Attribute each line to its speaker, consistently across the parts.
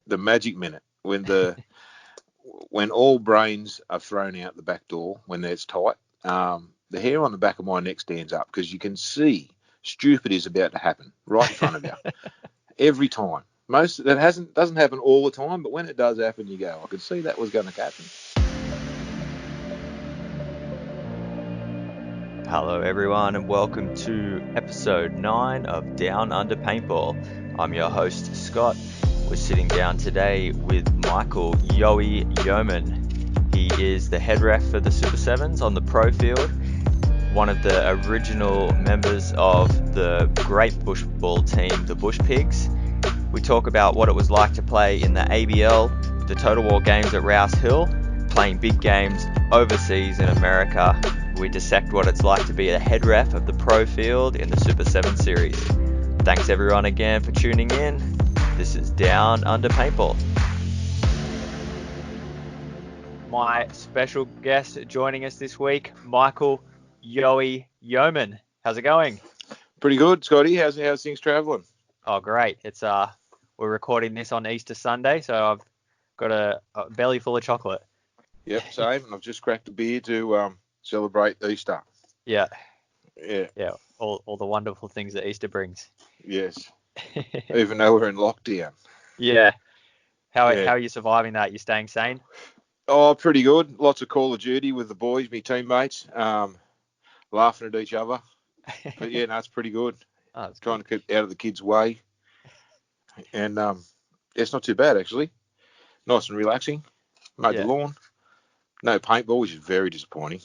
Speaker 1: the magic minute when all brains are thrown out the back door when it's tight. The hair on the back of my neck stands up because you can see stupid is about to happen right in front of you every time. Doesn't happen all the time, but when it does happen, you go, I could see that was going to happen.
Speaker 2: Hello everyone and welcome to episode 9 of Down Under Paintball. I'm your host Scott. We're sitting down today with Michael Yowie Youman. He is the head ref for the Super Sevens on the pro field, one of the original members of the great bushball team, the Bush Pigs. We talk about what it was like to play in the ABL, the Total War games at Rouse Hill, playing big games overseas in America. We dissect what it's like to be a head ref of the pro field in the Super 7 series. Thanks everyone again for tuning in. This is Down Under Paintball. My special guest joining us this week, Michael Yowie Youman. How's it going?
Speaker 1: Pretty good, Scotty. How's things travelling?
Speaker 2: Oh, great. It's we're recording this on Easter Sunday, so I've got a belly full of chocolate.
Speaker 1: Yep, same. I've just cracked a beer to celebrate Easter.
Speaker 2: Yeah.
Speaker 1: Yeah.
Speaker 2: All the wonderful things that Easter brings.
Speaker 1: Yes. Even though we're in lockdown.
Speaker 2: Yeah. How are you surviving that? You staying sane?
Speaker 1: Oh, pretty good. Lots of Call of Duty with the boys, me teammates, laughing at each other. But yeah, no, it's pretty good. Trying to keep out of the kids' way. And it's not too bad actually. Nice and relaxing. Mowed the lawn. No paintball, which is very disappointing.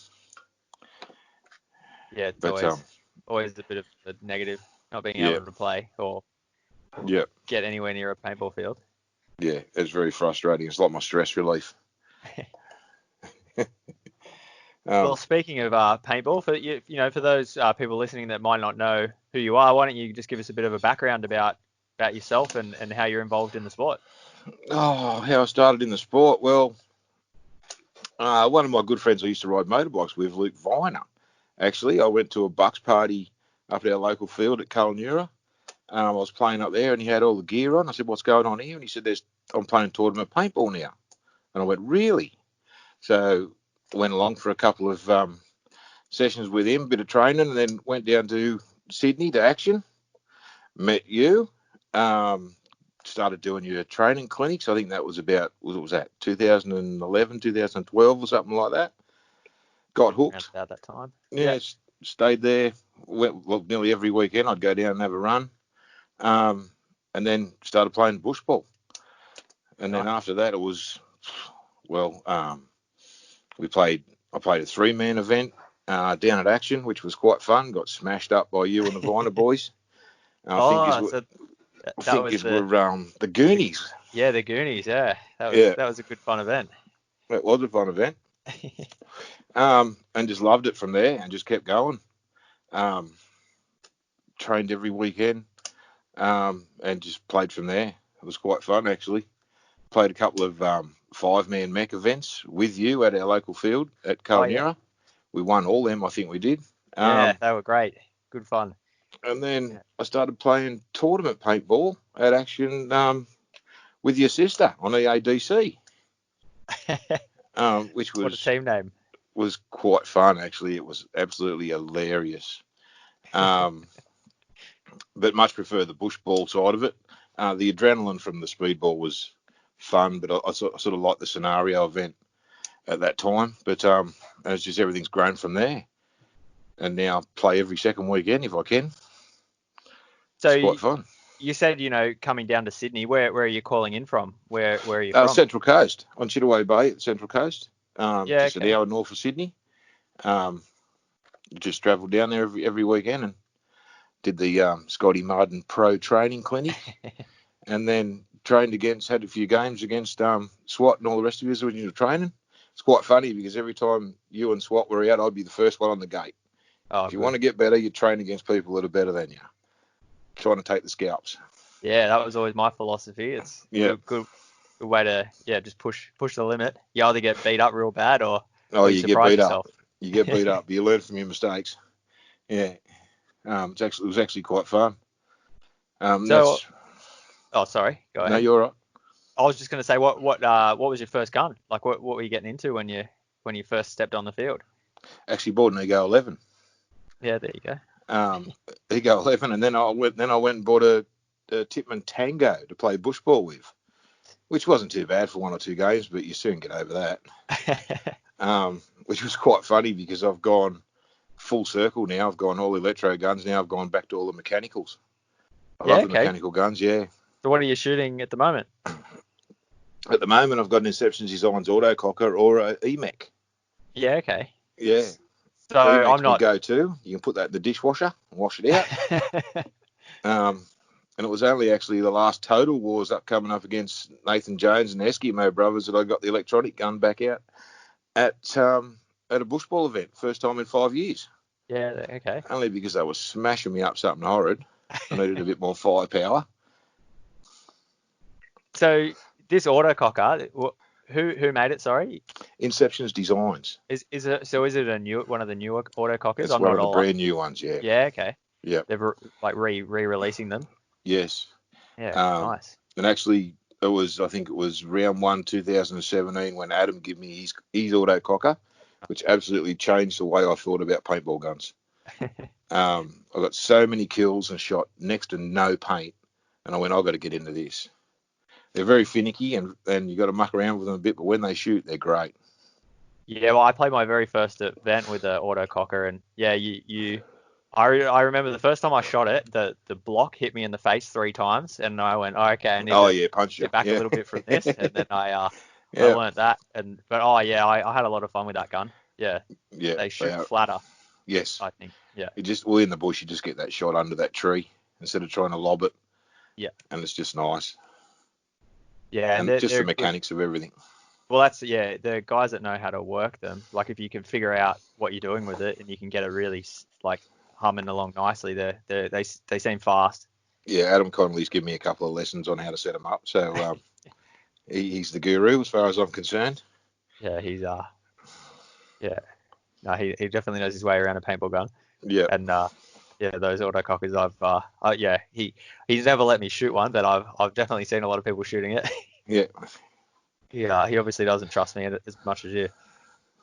Speaker 2: Yeah, it's always a bit of a negative not being able to play or get anywhere near a paintball field.
Speaker 1: Yeah, it's very frustrating. It's like my stress relief.
Speaker 2: Well, speaking of paintball, for those people listening that might not know who you are, why don't you just give us a bit of a background about yourself and how you're involved in the sport?
Speaker 1: Oh, how I started in the sport? Well, one of my good friends I used to ride motorbikes with, Luke Viner. Actually, I went to a Bucks party up at our local field at Kalanura. I was playing up there and he had all the gear on. I said, what's going on here? And he said, I'm playing tournament paintball now. And I went, really? So I went along for a couple of sessions with him, a bit of training, and then went down to Sydney to Action. Met you. Started doing your training clinics. I think that was about, what was that, 2011, 2012 or something like that. Got hooked.
Speaker 2: About that time.
Speaker 1: Yeah, stayed there. Went, nearly every weekend I'd go down and have a run. And then started playing bushball. And then after that it was, I played a 3-man event down at Action, which was quite fun. Got smashed up by you and the Viner boys. I think it were the Goonies.
Speaker 2: Yeah, the Goonies. Yeah, that was a good fun event.
Speaker 1: It was a fun event. And just loved it from there and just kept going. Trained every weekend and just played from there. It was quite fun actually. Played a couple of 5-man mech events with you at our local field at Kalanura. We won all them, I think we did.
Speaker 2: They were great. Good fun.
Speaker 1: And then I started playing tournament paintball at Action with your sister on EADC, which was...
Speaker 2: What a team name.
Speaker 1: Was quite fun, actually. It was absolutely hilarious. But much prefer the bushball side of it. The adrenaline from the speedball was fun, but I sort of liked the scenario event at that time. But it's just everything's grown from there. And now I play every second weekend if I can.
Speaker 2: So
Speaker 1: it's quite fun.
Speaker 2: You said, coming down to Sydney. Where are you calling in from? Where are you from?
Speaker 1: Central Coast, on Chittaway Bay at Central Coast. Just an hour north of Sydney. Just travelled down there every weekend and did the Scotty Martin Pro Training Clinic, and then had a few games against SWAT and all the rest of us when you were training. It's quite funny because every time you and SWAT were out, I'd be the first one on the gate. If you want to get better, you train against people that are better than you. Trying to take the scalps.
Speaker 2: Yeah, that was always my philosophy. It's a good way to just push the limit. You either get beat up real bad or
Speaker 1: you get beat
Speaker 2: yourself.
Speaker 1: up. You get beat up. You learn from your mistakes. Yeah, it was actually quite fun.
Speaker 2: Sorry, go ahead.
Speaker 1: No, you're all right.
Speaker 2: I was just going to say, what was your first gun? Like, what were you getting into when you first stepped on the field?
Speaker 1: Actually bought an Ego 11.
Speaker 2: Yeah, there you go.
Speaker 1: Ego 11, and then I went and bought a Tipman Tango to play bushball with, which wasn't too bad for one or two games, but you soon get over that. Which was quite funny because I've gone full circle now. I've gone all electro guns now. I've gone back to all the mechanicals. I love the mechanical guns, yeah.
Speaker 2: So what are you shooting at the moment?
Speaker 1: At the moment, I've got an Inception Designs autococker or a EMEC.
Speaker 2: Yeah, okay.
Speaker 1: Yeah.
Speaker 2: So
Speaker 1: I'm not go-to. You can put that in the dishwasher and wash it out. And it was only actually the last Total Wars coming up against Nathan Jones and the Eskimo brothers that I got the electronic gun back out at a bushball event, first time in 5 years.
Speaker 2: Yeah, okay.
Speaker 1: Only because they were smashing me up something horrid. I needed a bit more firepower.
Speaker 2: So this autococker, who made it? Sorry,
Speaker 1: Inception's Designs.
Speaker 2: Is it one of the newer autocockers?
Speaker 1: It's one of the brand new ones, yeah.
Speaker 2: Yeah, okay.
Speaker 1: Yeah.
Speaker 2: They're like re-releasing them.
Speaker 1: Yes.
Speaker 2: Yeah, nice.
Speaker 1: And actually, I think it was round 1, 2017 when Adam gave me his autococker, which absolutely changed the way I thought about paintball guns. I got so many kills and shot next to no paint, and I went, I've got to get into this. They're very finicky, and you got to muck around with them a bit, but when they shoot, they're great.
Speaker 2: Yeah, well, I played my very first event with the autococker, and yeah, I remember the first time I shot it, the block hit me in the face 3 times, and I went, oh, okay, I need to
Speaker 1: punch
Speaker 2: get back a little bit from this, and then I learned that, I had a lot of fun with that gun. Yeah, they shoot flatter.
Speaker 1: Yes,
Speaker 2: I think. Yeah,
Speaker 1: in the bush, you just get that shot under that tree instead of trying to lob it.
Speaker 2: Yeah,
Speaker 1: and it's just nice.
Speaker 2: Yeah,
Speaker 1: and just the mechanics of everything.
Speaker 2: Well, that's the guys that know how to work them. Like if you can figure out what you're doing with it and you can get it really like humming along nicely, they seem fast.
Speaker 1: Yeah, Adam Connolly's given me a couple of lessons on how to set them up, so he's the guru as far as I'm concerned.
Speaker 2: Yeah, he's no, he definitely knows his way around a paintball gun.
Speaker 1: Yeah,
Speaker 2: and those autocockers, he's never let me shoot one, but I've definitely seen a lot of people shooting it.
Speaker 1: Yeah.
Speaker 2: Yeah, he obviously doesn't trust me as much as you.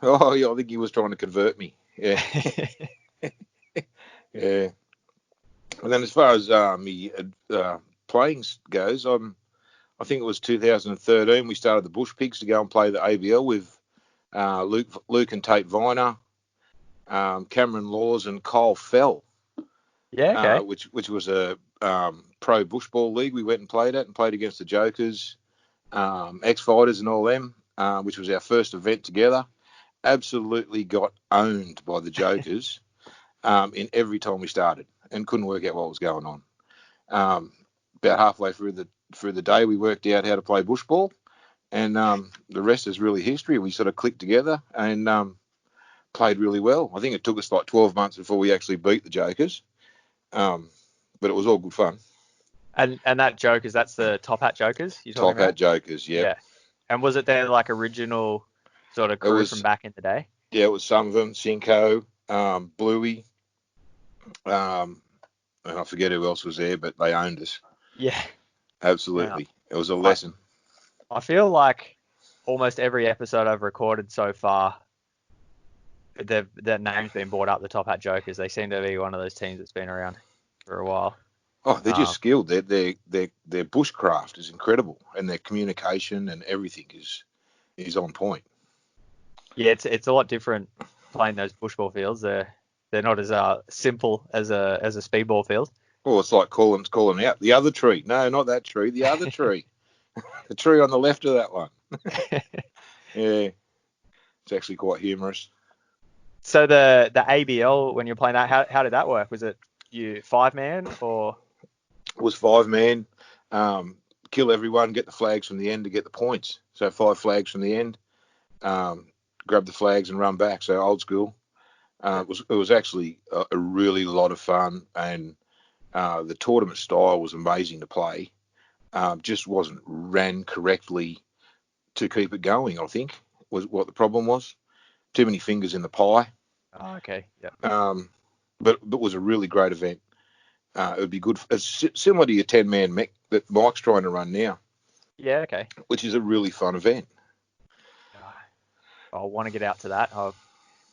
Speaker 1: Oh, yeah, I think he was trying to convert me. Yeah. Yeah. And then as far as me playing goes, I think it was 2013 we started the Bush Pigs to go and play the ABL with Luke and Tate Viner, Cameron Laws and Kyle Fell.
Speaker 2: Yeah, okay.
Speaker 1: Which was a pro bushball league we went and played at and played against the Jokers, X-Fighters and all them, which was our first event together. Absolutely got owned by the Jokers in every time we started and couldn't work out what was going on. About halfway through the day, we worked out how to play bushball, and the rest is really history. We sort of clicked together and played really well. I think it took us like 12 months before we actually beat the Jokers, but it was all good fun.
Speaker 2: And that Jokers, that's the Top Hat Jokers you're talking about?
Speaker 1: Top Hat Jokers, yeah.
Speaker 2: And was it their like original sort of crew from back in the day?
Speaker 1: Yeah, it was some of them. Cinco, Bluey, and I forget who else was there, but they owned us.
Speaker 2: Yeah.
Speaker 1: Absolutely. Yeah. It was a lesson.
Speaker 2: I feel like almost every episode I've recorded so far, their name's been brought up, the Top Hat Jokers. They seem to be one of those teams that's been around for a while.
Speaker 1: Oh, they're just skilled. Their bushcraft is incredible, and their communication and everything is on point. Yeah,
Speaker 2: it's a lot different playing those bushball fields. They're not as simple as a speedball field.
Speaker 1: Well, it's like calling out the other tree. No, not that tree. The other tree. The tree on the left of that one. Yeah, it's actually quite humorous.
Speaker 2: So the ABL, when you're playing that, how did that work? Was it you 5-man or?
Speaker 1: It was 5-man. Kill everyone, get the flags from the end to get the points. So 5 flags from the end. Grab the flags and run back. So old school. It was actually a really lot of fun, and the tournament style was amazing to play. Just wasn't ran correctly to keep it going, I think, was what the problem was. Too many fingers in the pie.
Speaker 2: Oh, okay. Yeah.
Speaker 1: But it was a really great event. It would be good. It's similar to your 10-man mech that Mike's trying to run now.
Speaker 2: Yeah, okay.
Speaker 1: which is a really fun event.
Speaker 2: I want to get out to that.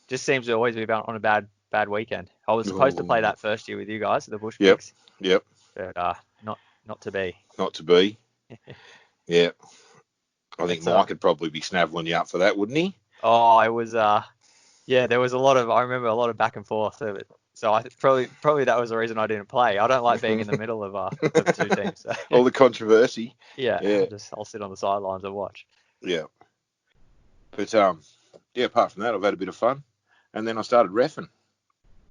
Speaker 2: Just seems to always be on a bad weekend. I was supposed to play
Speaker 1: Oh,
Speaker 2: that first year with you guys, the Bush
Speaker 1: yep,
Speaker 2: Pigs,
Speaker 1: yep,
Speaker 2: but not to be.
Speaker 1: not to be. Yeah, I think
Speaker 2: It's
Speaker 1: Mike could probably be snaveling you up for that, wouldn't he?
Speaker 2: oh, it was yeah, there was I remember a lot of back and forth of it. So probably that was the reason I didn't play. I don't like being in the middle of two teams. So
Speaker 1: All the controversy.
Speaker 2: yeah,
Speaker 1: Yeah,
Speaker 2: I'll sit on the sidelines and watch.
Speaker 1: yeah. But yeah. Apart from that, I've had a bit of fun, and then I started reffing.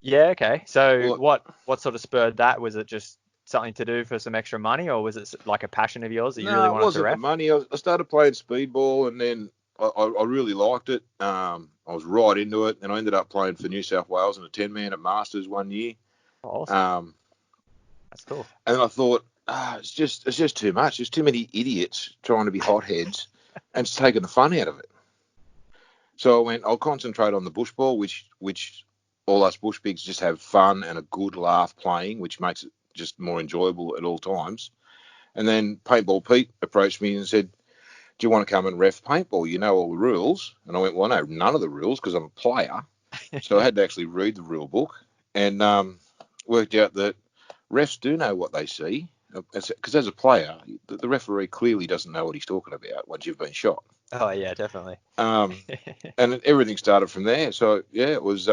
Speaker 2: Yeah, okay. So
Speaker 1: Well,
Speaker 2: what sort of spurred that? Was it just something to do for some extra money, or was it like a passion of yours that you really
Speaker 1: no, it
Speaker 2: wanted to
Speaker 1: wasn't the
Speaker 2: ref?
Speaker 1: money. I started playing speedball, and then I really liked it. I was right into it, and I ended up playing for New South Wales in a 10-man at Masters one year.
Speaker 2: Oh, awesome. That's cool.
Speaker 1: And then I thought, it's just too much. There's too many idiots trying to be hotheads, and it's taking the fun out of it. So I went, I'll concentrate on the bushball, which all us bush pigs just have fun and a good laugh playing, which makes it just more enjoyable at all times. And then Paintball Pete approached me and said, do you want to come and ref paintball? You know all the rules. And I went, well, I know none of the rules because I'm a player. So I had to actually read the rule book and worked out that refs do know what they see. Because as a player, the referee clearly doesn't know what he's talking about once you've been shot.
Speaker 2: Oh yeah, definitely.
Speaker 1: And everything started from there. So yeah, it's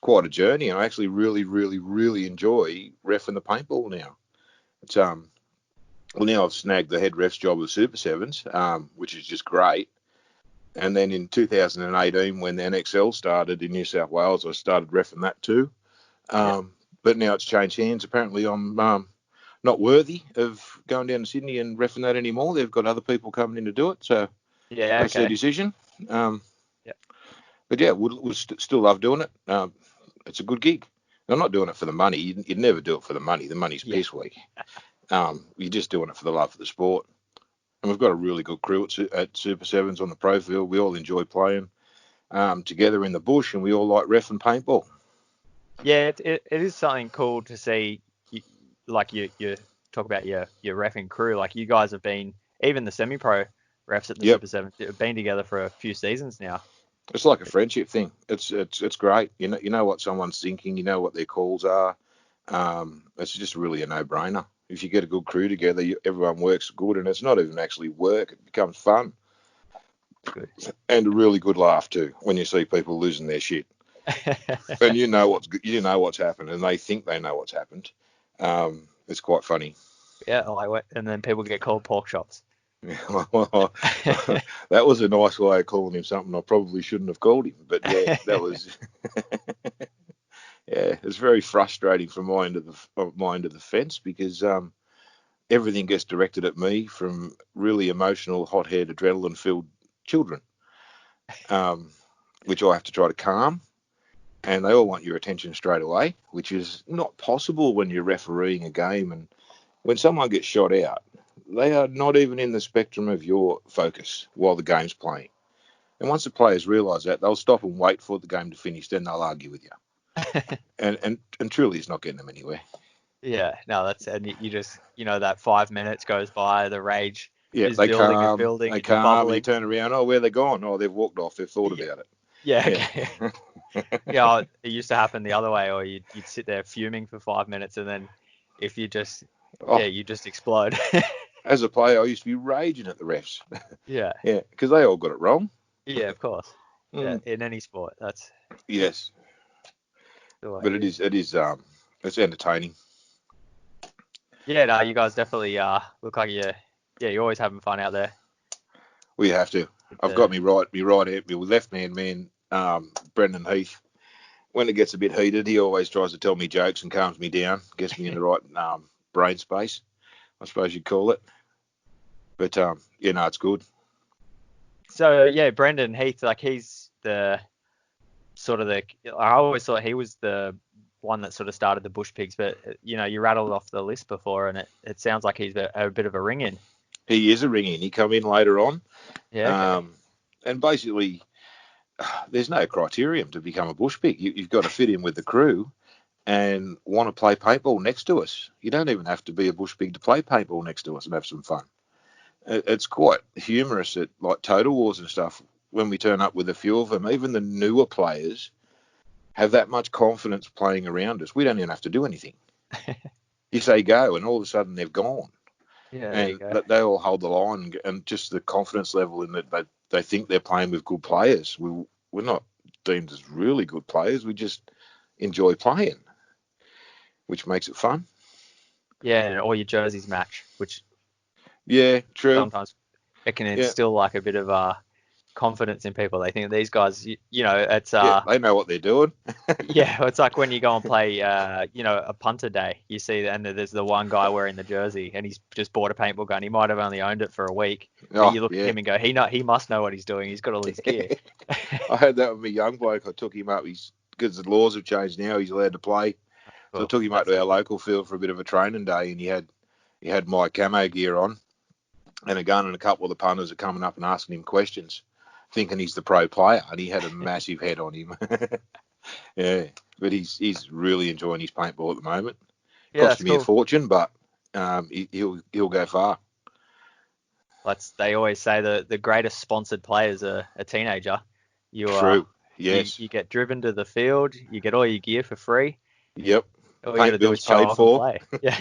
Speaker 1: quite a journey, and I actually really, really, really enjoy reffing the paintball now. It's well, now I've snagged the head ref's job of Super Sevens, which is just great. And then in 2018, when the NXL started in New South Wales, I started reffing that too. But now it's changed hands. Apparently, I'm not worthy of going down to Sydney and reffing that anymore. They've got other people coming in to do it, so
Speaker 2: Yeah,
Speaker 1: that's their
Speaker 2: okay.
Speaker 1: decision.
Speaker 2: Yep.
Speaker 1: But yeah, would still love doing it. It's a good gig. I'm not doing it for the money. You'd never do it for the money. The money's
Speaker 2: Yeah.
Speaker 1: piss weak. You're just doing it for the love of the sport. And we've got a really good crew at Super Sevens on the pro field. We all enjoy playing together in the bush, and we all like ref and paintball.
Speaker 2: Yeah, it is something cool to see. Like you talk about your reffing crew. Like you guys have been, even the semi-pro refs at the
Speaker 1: Yep.
Speaker 2: Super Seven have been together for a few seasons now.
Speaker 1: It's like a friendship thing. It's great. You know what someone's thinking. You know what their calls are. It's just really a no-brainer. If you get a good crew together, everyone works good, and it's not even actually work. It becomes fun.
Speaker 2: Good.
Speaker 1: And a really good laugh too when you see people losing their shit. And you know what's happened, and they think they know what's happened. It's quite funny.
Speaker 2: Yeah, and then people get called pork chops.
Speaker 1: That was a nice way of calling him something I probably shouldn't have called him, but yeah, that was yeah, it's very frustrating from my end of the fence because everything gets directed at me from really emotional, hot-haired, adrenaline-filled children, which I have to try to calm. And they all want your attention straight away, which is not possible when you're refereeing a game. And when someone gets shot out, they are not even in the spectrum of your focus while the game's playing. And once the players realise that, they'll stop and wait for the game to finish, then they'll argue with you. And truly, it's not getting them anywhere.
Speaker 2: Yeah, no, and you just, that 5 minutes goes by, the rage
Speaker 1: Yeah,
Speaker 2: is
Speaker 1: they
Speaker 2: building and
Speaker 1: calm,
Speaker 2: building,
Speaker 1: they
Speaker 2: and you're
Speaker 1: calm, and you
Speaker 2: bubbling.
Speaker 1: turn around, oh, where are they gone? Oh, they've walked off, they've thought
Speaker 2: Yeah.
Speaker 1: about it.
Speaker 2: Yeah, okay. Yeah, it used to happen the other way, or you'd sit there fuming for 5 minutes, and then if you just, you just explode.
Speaker 1: As a player, I used to be raging at the refs.
Speaker 2: Yeah.
Speaker 1: Yeah, because they all got it wrong.
Speaker 2: Yeah, of course. Yeah, in any sport, that's
Speaker 1: yes.
Speaker 2: the way
Speaker 1: But
Speaker 2: it is.
Speaker 1: it's entertaining.
Speaker 2: Yeah, no, you guys definitely look like you're always having fun out there.
Speaker 1: We have to. I've got me right out, my left man, Brendan Heath. When it gets a bit heated, he always tries to tell me jokes and calms me down, gets me in the right brain space, I suppose you'd call it. But it's good.
Speaker 2: So yeah, Brendan Heath, like he's the sort of I always thought he was the one that sort of started the Bush Pigs, but you rattled off the list before, and it sounds like he's a bit of a ring-in.
Speaker 1: He is a ring-in. He come in later on.
Speaker 2: Yeah. Okay.
Speaker 1: And basically, there's no criterion to become a bush pig. You've got to fit in with the crew and want to play paintball next to us. You don't even have to be a bush pig to play paintball next to us and have some fun. It's quite humorous at like Total Wars and stuff when we turn up with a few of them. Even the newer players have that much confidence playing around us. We don't even have to do anything. You say go, and all of a sudden they've gone.
Speaker 2: Yeah, there you
Speaker 1: And
Speaker 2: go.
Speaker 1: they all hold the line, and just the confidence level in that they think they're playing with good players. We're not deemed as really good players. We just enjoy playing, which makes it fun.
Speaker 2: Yeah, and all your jerseys match, which
Speaker 1: Yeah, true.
Speaker 2: sometimes it can
Speaker 1: Yeah,
Speaker 2: instill like a bit of confidence in people. They think these guys, it's
Speaker 1: yeah, they know what they're doing.
Speaker 2: yeah, it's like when you go and play, a punter day. You see, and there's the one guy wearing the jersey, and he's just bought a paintball gun. He might have only owned it for a week, but
Speaker 1: Oh,
Speaker 2: you look at
Speaker 1: yeah.
Speaker 2: him and go, he must know what he's doing. He's got all his gear.
Speaker 1: I had that with my young bloke. I took him up. Because the laws have changed now. He's allowed to play. So I
Speaker 2: Well,
Speaker 1: took him up to our local field for a bit of a training day, and he had my camo gear on and a gun, and a couple of the punters are coming up and asking him questions, thinking he's the pro player, and he had a massive head on him. Yeah, but he's really enjoying his paintball at the moment.
Speaker 2: Yeah, that's
Speaker 1: Costing me a
Speaker 2: cool.
Speaker 1: fortune, but he'll go far.
Speaker 2: They always say the greatest sponsored players are a teenager.
Speaker 1: True. Yes.
Speaker 2: You get driven to the field, you get all your gear for free.
Speaker 1: Yep.
Speaker 2: All you got
Speaker 1: Paint
Speaker 2: to do
Speaker 1: bills
Speaker 2: is show
Speaker 1: paid
Speaker 2: off and
Speaker 1: for.
Speaker 2: play. Yeah.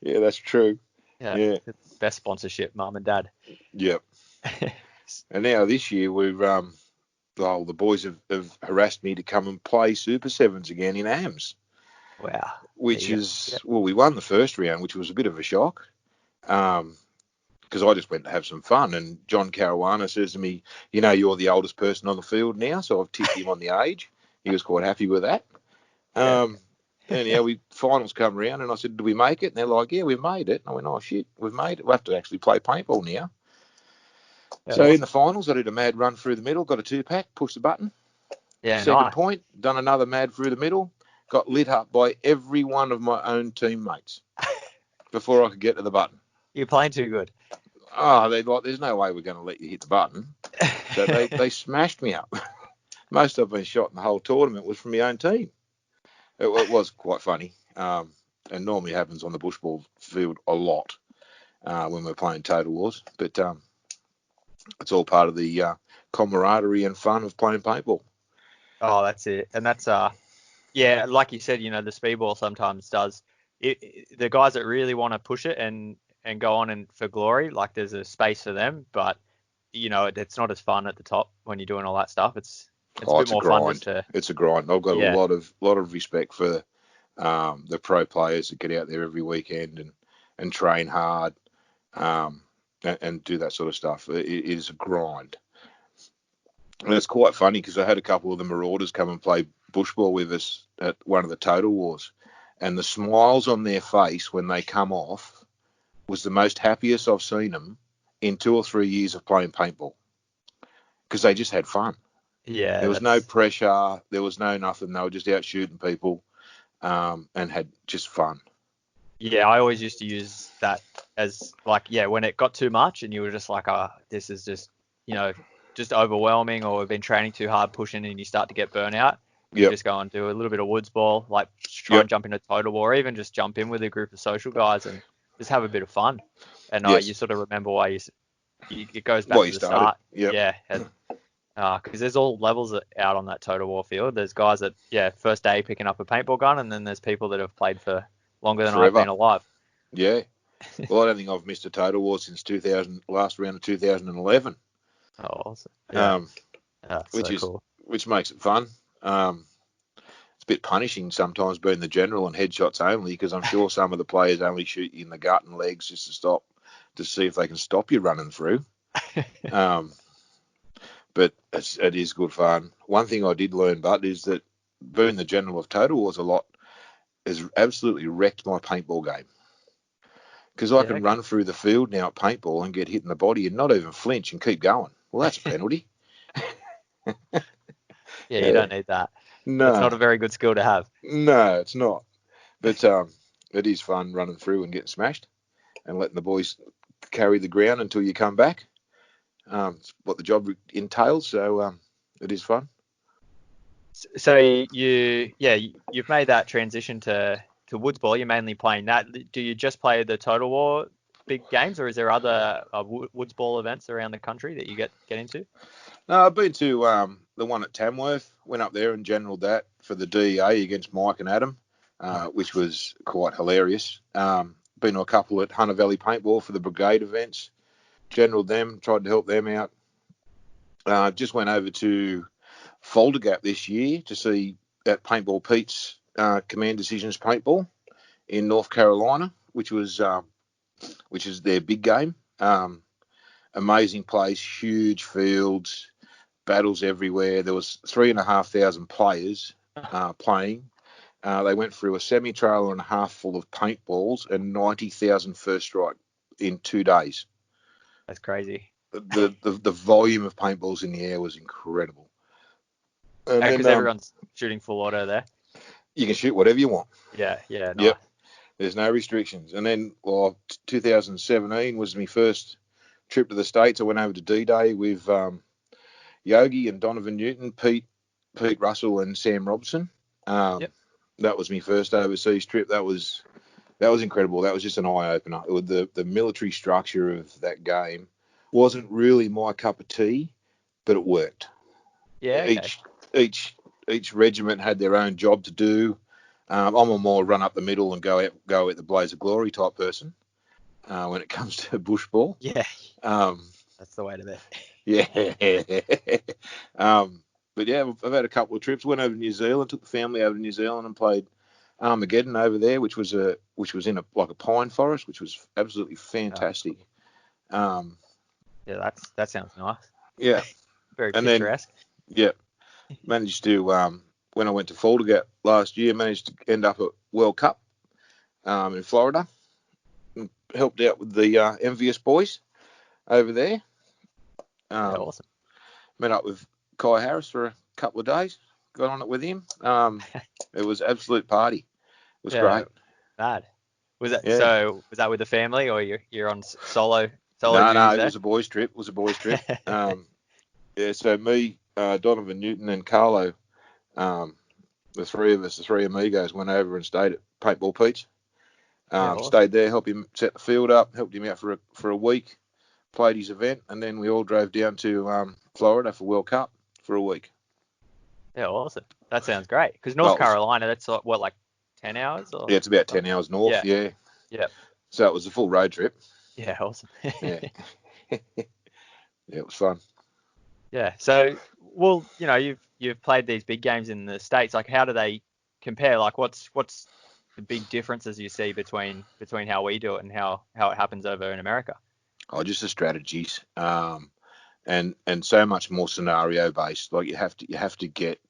Speaker 1: Yeah, that's true.
Speaker 2: Yeah.
Speaker 1: Yeah.
Speaker 2: It's best sponsorship, mum and dad.
Speaker 1: Yep. And now this year the boys have harassed me to come and play Super Sevens again in AMS.
Speaker 2: Wow.
Speaker 1: Which
Speaker 2: Yep.
Speaker 1: is, well, we won the first round, which was a bit of a shock. Because I just went to have some fun, and John Caruana says to me, you're the oldest person on the field now, so I've tipped him on the age. He was quite happy with that.
Speaker 2: Yeah.
Speaker 1: Anyhow, finals come around, and I said, "Do we make it?" And they're like, "Yeah, we've made it." And I went, "Oh shit, we've made it. We'll have to actually play paintball now."
Speaker 2: Yeah,
Speaker 1: So
Speaker 2: awesome.
Speaker 1: in the finals, I did a mad run through the middle, got a 2-pack, pushed the button.
Speaker 2: Yeah,
Speaker 1: Second
Speaker 2: nice.
Speaker 1: point, done another mad through the middle, got lit up by every one of my own teammates before I could get to the button.
Speaker 2: You're playing too good.
Speaker 1: Oh, they're like, "There's no way we're going to let you hit the button." So they smashed me up. Most I've been shot in the whole tournament was from my own team. It was quite funny, and normally happens on the bushball field a lot when we're playing Total Wars. But it's all part of the camaraderie and fun of playing paintball.
Speaker 2: Oh, that's it. And that's yeah, like you said, the speedball sometimes does the guys that really want to push it and go on and for glory, like there's a space for them, but it's not as fun at the top when you're doing all that stuff. It's a bit more fun just to.
Speaker 1: It's a grind. I've got
Speaker 2: Yeah.
Speaker 1: a lot of respect for the pro players that get out there every weekend and train hard and do that sort of stuff. It is a grind. And it's quite funny because I had a couple of the Marauders come and play bushball with us at one of the Total Wars, and the smiles on their face when they come off was the most happiest I've seen them in 2 or 3 years of playing paintball, because they just had fun.
Speaker 2: Yeah.
Speaker 1: There was no pressure. There was no nothing. They were just out shooting people and had just fun.
Speaker 2: Yeah, I always used to use that as like, when it got too much and you were just like, this is just, just overwhelming, or we've been training too hard pushing and you start to get burnout. You just go and do a little bit of Woodsball, like try and jump into Total War, or even just jump in with a group of social guys and just have a bit of fun. And you sort of remember why it goes back to the start.
Speaker 1: Yep.
Speaker 2: Yeah. Because there's all levels out on that Total War field. There's guys that, first day picking up a paintball gun, and then there's people that have played for longer than I've been alive.
Speaker 1: Yeah. Well, I don't think I've missed a Total War since last round of 2011.
Speaker 2: Oh, awesome. Yeah.
Speaker 1: Cool. Which makes it fun. It's a bit punishing sometimes being the general and headshots only, because I'm sure some of the players only shoot you in the gut and legs just to see if they can stop you running through. But it is good fun. One thing I did learn, is that being the general of Total Wars a lot has absolutely wrecked my paintball game. Because I can run through the field now at paintball and get hit in the body and not even flinch and keep going. Well, that's a penalty.
Speaker 2: You don't need that.
Speaker 1: No.
Speaker 2: It's not a very good skill to have.
Speaker 1: No, it's not. But it is fun running through and getting smashed and letting the boys carry the ground until you come back. It's what the job entails, so it is fun.
Speaker 2: So you've made that transition to Woodsball. You're mainly playing that. Do you just play the Total War big games, or is there other Woodsball events around the country that you get into?
Speaker 1: No, I've been to the one at Tamworth. Went up there and generalled that for the DEA against Mike and Adam, which was quite hilarious. Been to a couple at Hunter Valley Paintball for the brigade events. Generalled them, tried to help them out. Just went over to Folder Gap this year to see at Paintball Pete's Command Decisions Paintball in North Carolina, which is their big game. Amazing place, huge fields, battles everywhere. There was 3,500 players playing. They went through a semi-trailer and a half full of paintballs and 90,000 first strike in 2 days.
Speaker 2: That's crazy.
Speaker 1: The volume of paintballs in the air was incredible.
Speaker 2: Because everyone's shooting full auto there.
Speaker 1: You can shoot whatever you want.
Speaker 2: Yeah, nice.
Speaker 1: Yep. There's no restrictions. And then, 2017 was my first trip to the States. I went over to D-Day with Yogi and Donovan Newton, Pete Russell and Sam Robson. That was my first overseas trip. That was incredible. That was just an eye-opener. The military structure of that game wasn't really my cup of tea, but it worked.
Speaker 2: Yeah. Okay.
Speaker 1: Each regiment had their own job to do. I'm a more run up the middle and go at the blaze of glory type person when it comes to bushball.
Speaker 2: Yeah. That's the way to be.
Speaker 1: Yeah. But yeah, I've had a couple of trips. Went over to New Zealand, took the family over to New Zealand and played Armageddon over there, which was in a pine forest, which was absolutely fantastic.
Speaker 2: Yeah, that sounds nice.
Speaker 1: Yeah.
Speaker 2: Very picturesque.
Speaker 1: Yeah. Managed to when I went to Folder Gap last year, managed to end up at World Cup in Florida. And helped out with the Envious boys over there.
Speaker 2: Awesome.
Speaker 1: Met up with Kai Harris for a couple of days. Got on it with him. It was absolute party. It was great.
Speaker 2: Bad. Was that so? Was that with the family or you're on solo?
Speaker 1: No, it was a boys' trip. So me, Donovan Newton, and Carlo, the three amigos, went over and stayed at Paintball Pete's. Awesome. Stayed there, helped him set the field up, helped him out for a week, played his event, and then we all drove down to Florida for World Cup for a week.
Speaker 2: Yeah, awesome. That sounds great. Because North Carolina, that's like 10 hours? Or?
Speaker 1: Yeah, it's about 10 hours north, yeah. So it was a full road trip.
Speaker 2: Yeah, awesome.
Speaker 1: Yeah. Yeah, it was fun.
Speaker 2: Yeah. So, well, you've played these big games in the States. Like, how do they compare? Like, what's the big differences you see between how we do it and how it happens over in America?
Speaker 1: Oh, just the strategies, and so much more scenario based. Like you have to get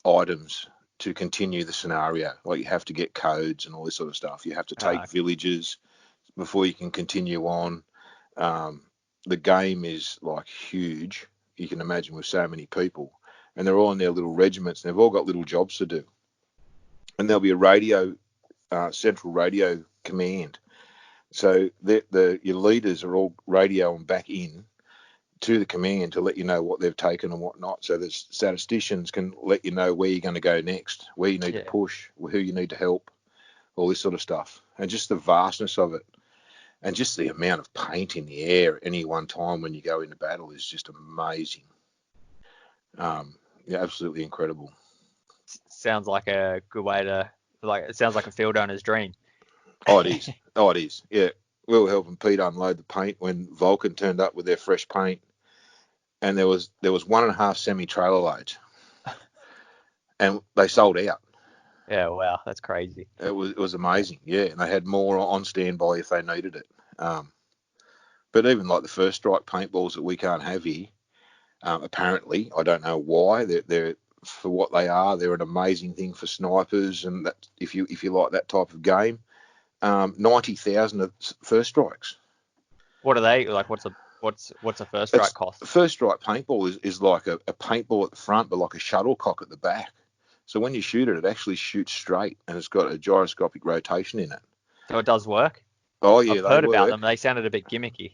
Speaker 1: items to continue the scenario. Like you have to get codes and all this sort of stuff. You have to take villages before you can continue on. The game is like huge. You can imagine with so many people, and they're all in their little regiments, and they've all got little jobs to do. And there'll be a central radio command. So your leaders are all radioing back in to the command to let you know what they've taken and what not. So the statisticians can let you know where you're going to go next, where you need to push, who you need to help, all this sort of stuff. And just the vastness of it. And just the amount of paint in the air at any one time when you go into battle is just amazing. Absolutely incredible.
Speaker 2: Sounds like a good way to, it sounds like a field owner's dream.
Speaker 1: Oh, it is. Yeah. We were helping Pete unload the paint when Vulcan turned up with their fresh paint. And there was 1.5 semi-trailer loads. And they sold out.
Speaker 2: Yeah, wow, that's crazy.
Speaker 1: It was amazing, yeah. And they had more on standby if they needed it. But even like the first strike paintballs that we can't have here, apparently, I don't know why. They're for what they are. They're an amazing thing for snipers, and that if you like that type of game, 90,000 of first strikes.
Speaker 2: What are they like? What's a first strike cost?
Speaker 1: First strike paintball is like a paintball at the front, but like a shuttlecock at the back. So when you shoot it, it actually shoots straight, and it's got a gyroscopic rotation in it.
Speaker 2: So it does work?
Speaker 1: Oh, yeah,
Speaker 2: I've heard about them. They sounded a bit gimmicky.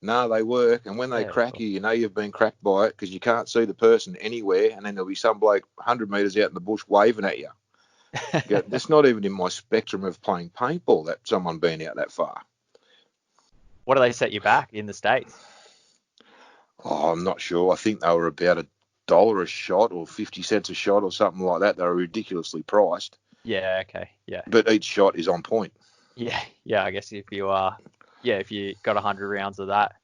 Speaker 1: No, they work, and when they crack you know you've been cracked by it because you can't see the person anywhere, and then there'll be some bloke 100 metres out in the bush waving at you. That's not even in my spectrum of playing paintball, that someone being out that far.
Speaker 2: What do they set you back in the States?
Speaker 1: Oh, I'm not sure. I think they were about $1 a shot or 50 cents a shot or something like that. They were ridiculously priced.
Speaker 2: Yeah, okay, yeah.
Speaker 1: But each shot is on point.
Speaker 2: Yeah, yeah, I guess if you got 100 rounds of that,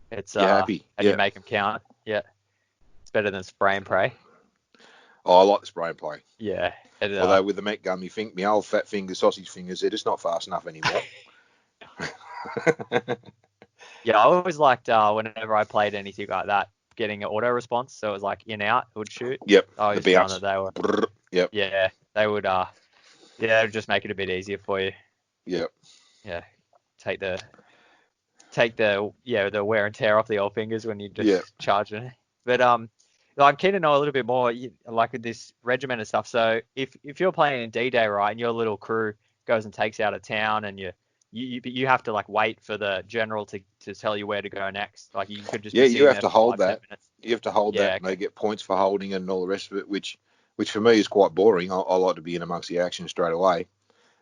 Speaker 2: it's
Speaker 1: You're happy.
Speaker 2: and you make them count. Yeah, it's better than spray and pray.
Speaker 1: Oh, I like the spray and play.
Speaker 2: Yeah.
Speaker 1: Although with the Met gun, my old fat fingers, sausage fingers, they're just not fast enough anymore.
Speaker 2: Yeah, I always liked whenever I played anything like that, getting an auto response. So it was like in out, it would shoot.
Speaker 1: Yep.
Speaker 2: I always found that they were.
Speaker 1: Brrr, yep.
Speaker 2: Yeah, they would. They would just make it a bit easier for you.
Speaker 1: Yep.
Speaker 2: Yeah, take the wear and tear off the old fingers when you're just charging. But I'm keen to know a little bit more, like with this regimented stuff. So if you're playing in D-Day, right, and your little crew goes and takes out a town, and you have to like wait for the general to tell you where to go next. Like you could just
Speaker 1: you have to hold that. You have to hold that,
Speaker 2: okay.
Speaker 1: And they get points for holding and all the rest of it, which for me is quite boring. I like to be in amongst the action straight away,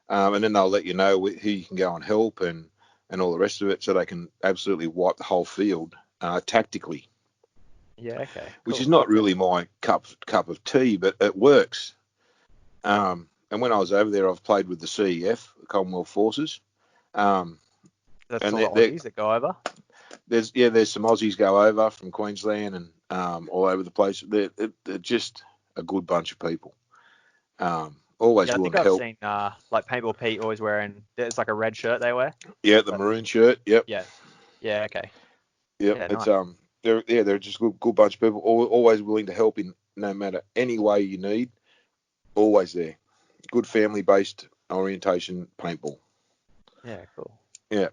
Speaker 1: and then they'll let you know who you can go and help and all the rest of it, so they can absolutely wipe the whole field tactically.
Speaker 2: Yeah, okay. Cool.
Speaker 1: Which is not really my cup of tea, but it works. And when I was over there, I've played with the CEF, the Commonwealth Forces.
Speaker 2: That's and all the Aussies that go over.
Speaker 1: There's some Aussies go over from Queensland and all over the place. They're just a good bunch of people. Always willing to help. I
Speaker 2: think I've seen like Paintball Pete always wearing. It's like a red shirt they wear.
Speaker 1: Yeah, the maroon shirt. Yep.
Speaker 2: Yeah. Yeah. Okay.
Speaker 1: Yep. Yeah, it's nice. They're just good bunch of people. Always willing to help in no matter any way you need. Always there. Good family based orientation paintball.
Speaker 2: Yeah. Cool.
Speaker 1: Yeah.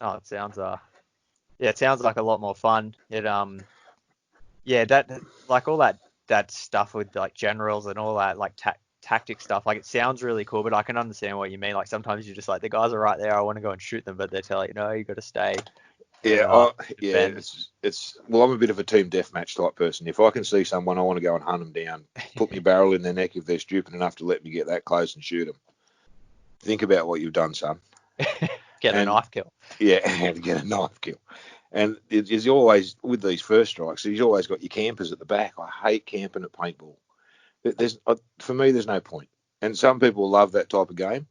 Speaker 2: Oh, it sounds it sounds like a lot more fun. It that like all that stuff with like generals and all that like tactic stuff, like it sounds really cool, but I can understand what you mean. Like sometimes you're just like, the guys are right there, I want to go and shoot them, but they tell you, no, you got to stay.
Speaker 1: Yeah, it's I'm a bit of a team deathmatch type person. If I can see someone, I want to go and hunt them down, put my barrel in their neck if they're stupid enough to let me get that close and shoot them. Think about what you've done, son.
Speaker 2: Get a knife kill.
Speaker 1: Yeah, and get a knife kill. And it's always, with these first strikes, you've always got your campers at the back. I hate camping at paintball. For me, there's no point. And some people love that type of game,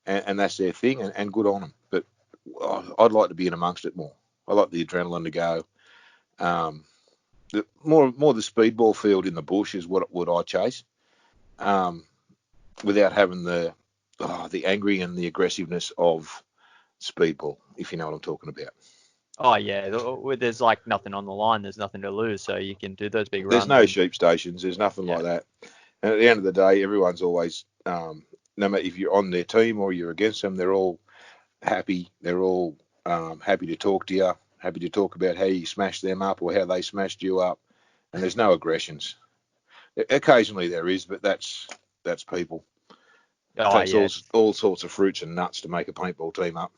Speaker 1: and that's their thing, and good on them. But I'd like to be in amongst it more. I like the adrenaline to go. More the speedball field in the bush is what I chase, without having the angry and the aggressiveness of speedball, if you know what I'm talking about.
Speaker 2: Oh yeah, there's like nothing on the line. There's nothing to lose, so you can do those big runs.
Speaker 1: There's no sheep stations. There's nothing like that. And at the end of the day, everyone's always, no matter if you're on their team or you're against them, they're all happy. They're all happy to talk to you, happy to talk about how you smashed them up or how they smashed you up. And there's no aggressions. Occasionally there is, but that's people. It takes all sorts of fruits and nuts to make a paintball team up.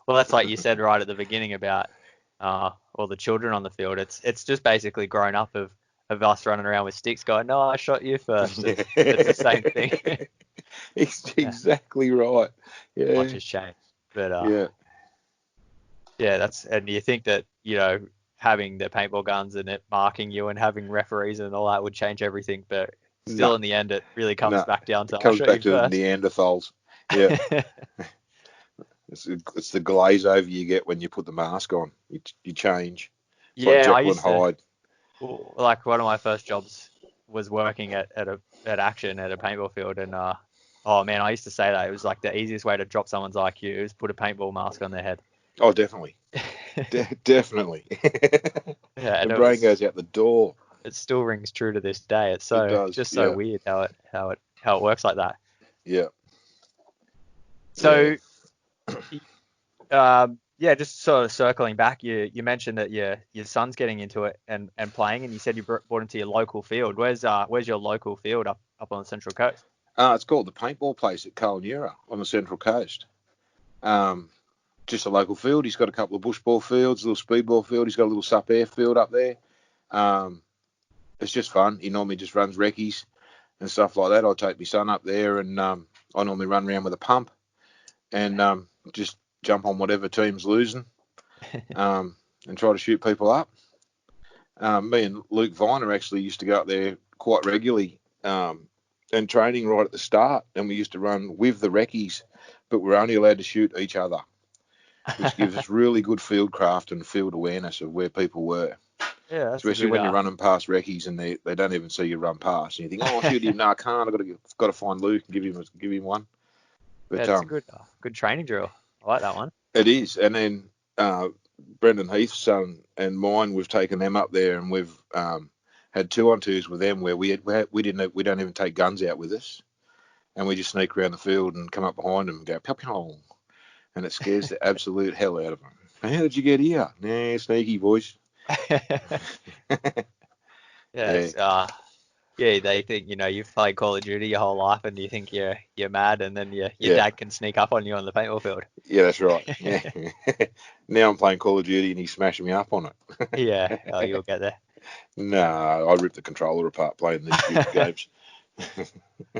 Speaker 2: Well, that's like you said right at the beginning about all the children on the field. It's just basically grown up of us running around with sticks going, no, I shot you first. It's the same thing.
Speaker 1: It's exactly right. Yeah.
Speaker 2: Much has changed. But and you think that, having the paintball guns and it marking you and having referees and all that would change everything, but still in the end it really comes back down to
Speaker 1: Neanderthals. Yeah. It's the glaze over you get when you put the mask on. You change. It's like Jekyll and Hyde.
Speaker 2: Like one of my first jobs was working at Action at a paintball field, and oh man, I used to say that it was like the easiest way to drop someone's IQ is put a paintball mask on their head.
Speaker 1: Oh, definitely. Definitely.
Speaker 2: Yeah,
Speaker 1: the brain goes out the door.
Speaker 2: It still rings true to this day. It's so weird how it works like that.
Speaker 1: Yeah.
Speaker 2: So, just sort of circling back, you mentioned that your son's getting into it and playing, and you said you brought him to your local field. Where's your local field up on the Central Coast?
Speaker 1: It's called the Paintball Place at Kalanura on the Central Coast. Just a local field. He's got a couple of bushball fields, a little speedball field. He's got a little sup air field up there. It's just fun. He normally just runs recce's and stuff like that. I'll take my son up there, and I normally run around with a pump and just jump on whatever team's losing, and try to shoot people up. Me and Luke Viner actually used to go up there quite regularly, and training right at the start, and we used to run with the recce's, but we're only allowed to shoot each other, which gives us really good field craft and field awareness of where people were.
Speaker 2: Yeah, that's
Speaker 1: especially when you're running past recce's and they don't even see you run past, and you think, oh, I'll shoot him. No, I can't. I've got to find Luke and give him one. But
Speaker 2: it's a good training drill. I like that one.
Speaker 1: It is. And then Brendan Heath's son and mine, we've taken them up there, and we've had 2-on-2s with them where we don't even take guns out with us, and we just sneak around the field and come up behind them and go pew pew, and it scares the absolute hell out of them. How did you get here? Nah, sneaky boys.
Speaker 2: They think you've played Call of Duty your whole life and you think you're mad, and then your dad can sneak up on you on the paintball field.
Speaker 1: Yeah, that's right. Yeah. Now I'm playing Call of Duty and he's smashing me up on it.
Speaker 2: Yeah, you'll get there.
Speaker 1: No, I rip the controller apart playing these stupid games.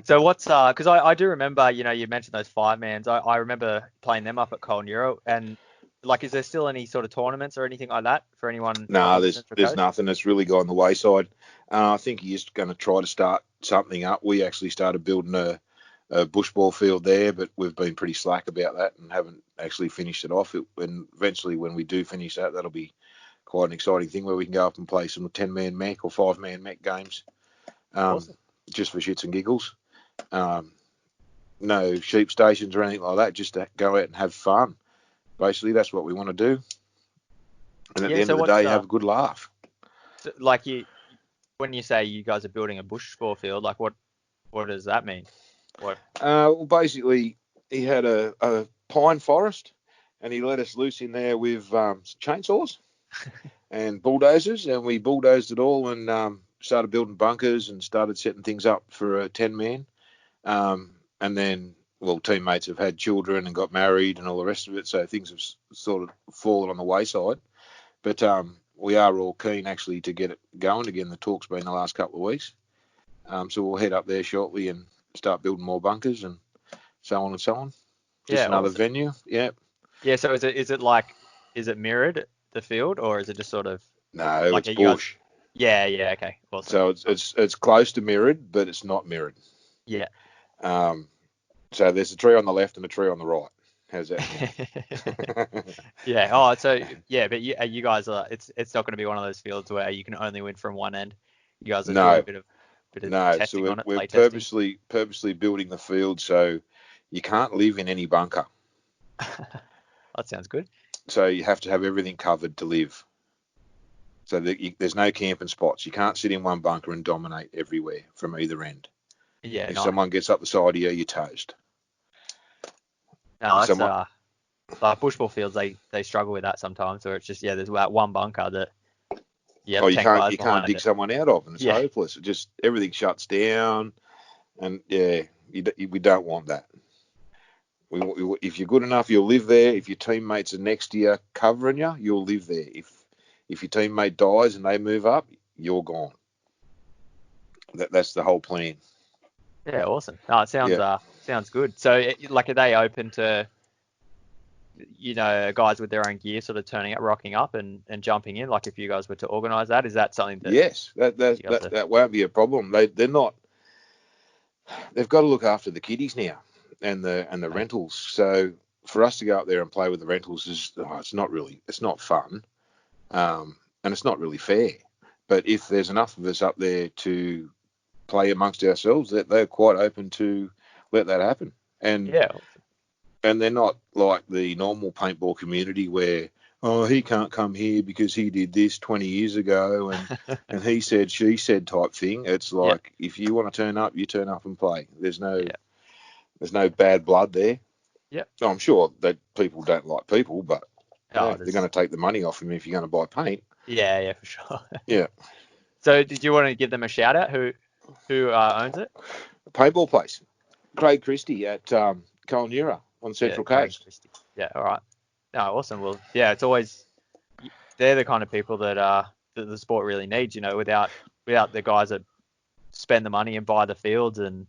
Speaker 2: So what's because I do remember you mentioned those 5-mans. I remember playing them up at Col Neuro, and is there still any sort of tournaments or anything like that for anyone?
Speaker 1: No, there's nothing. It's really gone the wayside. I think he is going to try to start something up. We actually started building a bushball field there, but we've been pretty slack about that and haven't actually finished it off. And eventually, when we do finish that, that'll be quite an exciting thing where we can go up and play some 10-man mech or 5-man mech games,
Speaker 2: awesome.
Speaker 1: Just for shits and giggles. No sheep stations or anything like that, just to go out and have fun. Basically, that's what we want to do. And at the end of the day, have a good laugh.
Speaker 2: So, when you say you guys are building a bushball field, what does that mean? What?
Speaker 1: Well, basically, he had a pine forest, and he let us loose in there with chainsaws and bulldozers, and we bulldozed it all and started building bunkers and started setting things up for a 10-man. And then, teammates have had children and got married and all the rest of it, so things have sort of fallen on the wayside. But we are all keen actually to get it going again. The talk's been the last couple of weeks. So we'll head up there shortly and start building more bunkers and so on and so on. Just another venue. Yeah.
Speaker 2: Yeah. So is it mirrored, the field, or is it just sort of?
Speaker 1: No, it's bush.
Speaker 2: Yeah. Okay. Awesome.
Speaker 1: So it's close to mirrored, but it's not mirrored.
Speaker 2: Yeah.
Speaker 1: So there's a tree on the left and a tree on the right. How's that?
Speaker 2: Yeah. Oh, so yeah, but you guys are. It's not going to be one of those fields where you can only win from one end. You guys are doing a bit of testing on it.
Speaker 1: We're purposely building the field so you can't live in any bunker.
Speaker 2: That sounds good.
Speaker 1: So you have to have everything covered to live. So there's no camping spots. You can't sit in one bunker and dominate everywhere from either end.
Speaker 2: Yeah.
Speaker 1: If someone gets up the side of you, you're toast.
Speaker 2: No, that's like bushball fields. They struggle with that sometimes, where it's just there's that one bunker that you
Speaker 1: can't dig someone out of, and it's hopeless. It just everything shuts down, and we don't want that. If you're good enough, you'll live there. If your teammates are next to you covering you, you'll live there. If your teammate dies and they move up, you're gone. That's the whole plan.
Speaker 2: Yeah, awesome. No, it sounds good. So, are they open to, guys with their own gear sort of turning up, rocking up and jumping in? Like if you guys were to organise that, is that something that?
Speaker 1: Yes, that won't be a problem. They're not. They've got to look after the kiddies now and the rentals. So for us to go up there and play with the rentals it's not fun, and it's not really fair. But if there's enough of us up there to play amongst ourselves, that they're quite open to let that happen. And they're not like the normal paintball community where, oh, he can't come here because he did this 20 years ago and he said, she said type thing. It's like, if you want to turn up, you turn up and play. There's no bad blood there.
Speaker 2: Yeah.
Speaker 1: So I'm sure that people don't like people, but they're going to take the money off them if you're going to buy paint.
Speaker 2: Yeah, for sure.
Speaker 1: Yeah.
Speaker 2: So did you want to give them a shout out? Who owns it?
Speaker 1: A paintball place. Craig Christie at Colnura on Central Coast.
Speaker 2: Yeah, all right. No, awesome. Well, it's always they're the kind of people that the sport really needs. Without the guys that spend the money and buy the fields and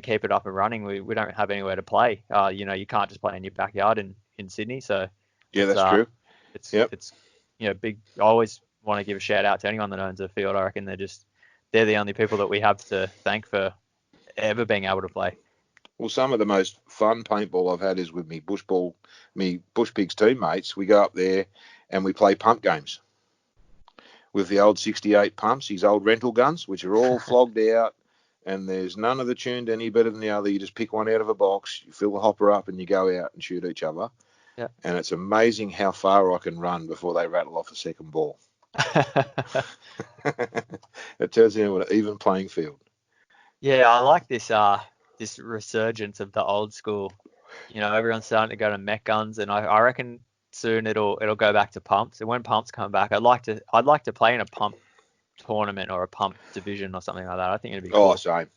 Speaker 2: keep it up and running, we don't have anywhere to play. You can't just play in your backyard in Sydney. So
Speaker 1: yeah, that's true.
Speaker 2: It's big. I always want to give a shout out to anyone that owns a field. I reckon they're the only people that we have to thank for ever being able to play.
Speaker 1: Well, some of the most fun paintball I've had is with me Bush Pigs teammates. We go up there and we play pump games with the old 68 pumps, these old rental guns, which are all flogged out, and there's none of the tuned any better than the other. You just pick one out of a box, you fill the hopper up, and you go out and shoot each other.
Speaker 2: Yeah.
Speaker 1: And it's amazing how far I can run before they rattle off a second ball. It tells you an even playing field.
Speaker 2: Yeah, I like this resurgence of the old school. Everyone's starting to go to mech guns, and I reckon soon it'll go back to pumps. And when pumps come back, I'd like to play in a pump tournament or a pump division or something like that. I think it'd be cool.
Speaker 1: Oh, same.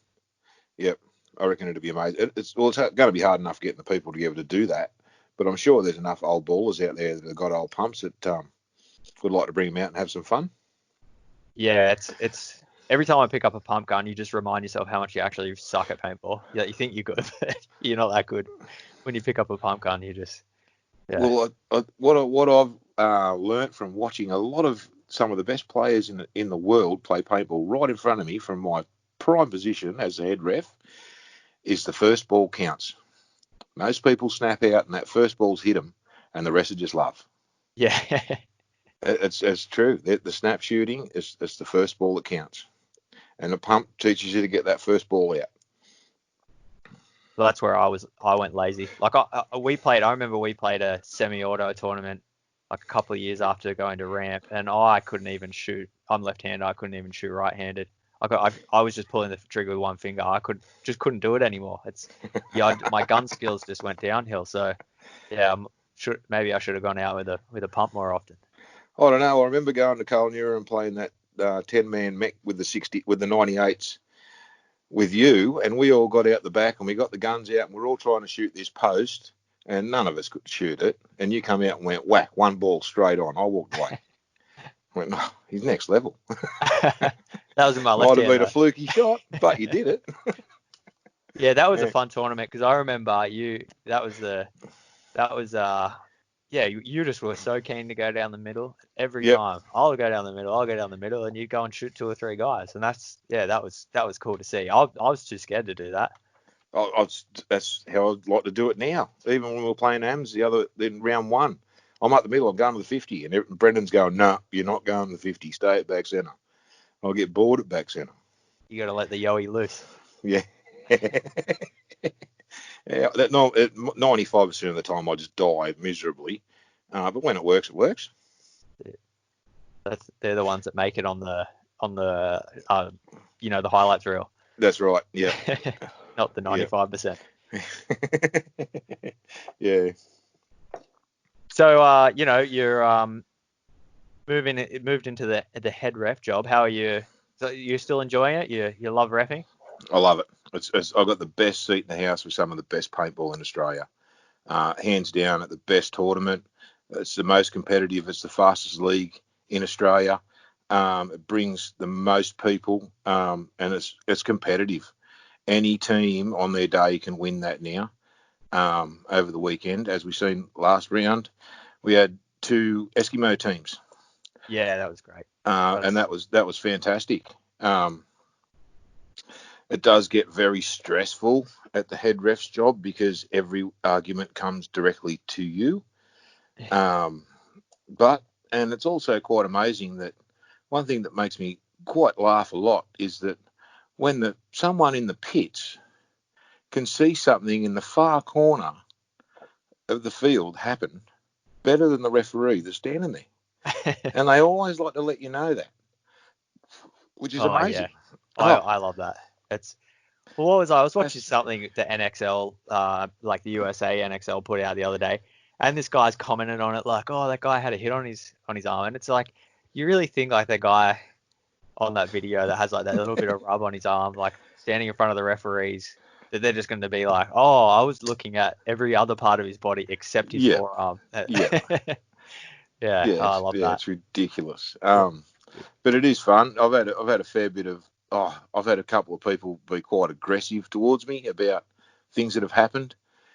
Speaker 1: Yep, I reckon it'd be amazing. It's going to be hard enough getting the people together to do that, but I'm sure there's enough old ballers out there that have got old pumps that would like to bring them out and have some fun.
Speaker 2: Yeah, it's every time I pick up a pump gun, you just remind yourself how much you actually suck at paintball. Yeah, you think you're good, but you're not that good. When you pick up a pump gun, you just
Speaker 1: Well, what I've learnt from watching some of the best players in the world play paintball right in front of me from my prime position as the head ref is the first ball counts. Most people snap out and that first ball's hit them, and the rest are just love.
Speaker 2: Yeah.
Speaker 1: It's true. The snap shooting is the first ball that counts, and the pump teaches you to get that first ball out.
Speaker 2: Well, that's where I went lazy. Like I remember we played a semi-auto tournament like a couple of years after going to ramp, and I couldn't even shoot. I'm left-handed. I couldn't even shoot right-handed. I was just pulling the trigger with one finger. I couldn't do it anymore. My gun skills just went downhill. So yeah, maybe I should have gone out with a pump more often.
Speaker 1: I don't know. I remember going to Kalnura and playing that 10-man mech with the 98s with you, and we all got out the back and we got the guns out and we're all trying to shoot this post, and none of us could shoot it. And you come out and went whack, one ball straight on. I walked away. I went, no, he's next level.
Speaker 2: That was in my left hand.
Speaker 1: Might have been a fluky shot, but you did it.
Speaker 2: Yeah, that was a fun tournament because I remember you just were so keen to go down the middle every time. I'll go down the middle, and you go and shoot 2 or 3 guys, and that was cool to see. I was too scared to do that.
Speaker 1: That's how I'd like to do it now. Even when we were playing AMS in round 1, I'm up the middle, I'm going to the 50, and Brendan's going, no, you're not going to the 50, stay at back centre. I'll get bored at back centre.
Speaker 2: You got to let the Yowie loose.
Speaker 1: Yeah. Yeah, 95% of the time I just die miserably, but when it works, it works.
Speaker 2: They're the ones that make it on the the highlights reel.
Speaker 1: That's right. Yeah.
Speaker 2: Not the 95%.
Speaker 1: Yeah.
Speaker 2: So you're moved into the head ref job. How are you? So you're still enjoying it? You love reffing?
Speaker 1: I love it. I've got the best seat in the house with some of the best paintball in Australia. Hands down at the best tournament. It's the most competitive. It's the fastest league in Australia. It brings the most people, and it's competitive. Any team on their day can win that now. Over the weekend, as we've seen last round, we had 2 Eskimo teams.
Speaker 2: Yeah, that was great.
Speaker 1: And that was fantastic. It does get very stressful at the head ref's job because every argument comes directly to you. And it's also quite amazing that one thing that makes me quite laugh a lot is that when someone in the pits can see something in the far corner of the field happen better than the referee that's standing there. And they always like to let you know that, which is amazing.
Speaker 2: Yeah. I love that. I was watching something the NXL, like the USA NXL put out the other day, and this guy's commented on it like, oh, that guy had a hit on his arm, and it's like, you really think like the guy on that video that has like that little bit of rub on his arm, like standing in front of the referees, that they're just going to be like, oh, I was looking at every other part of his body except his forearm.
Speaker 1: Yeah.
Speaker 2: I love that.
Speaker 1: It's ridiculous. But it is fun. I've had a fair bit of. I've had a couple of people be quite aggressive towards me about things that have happened,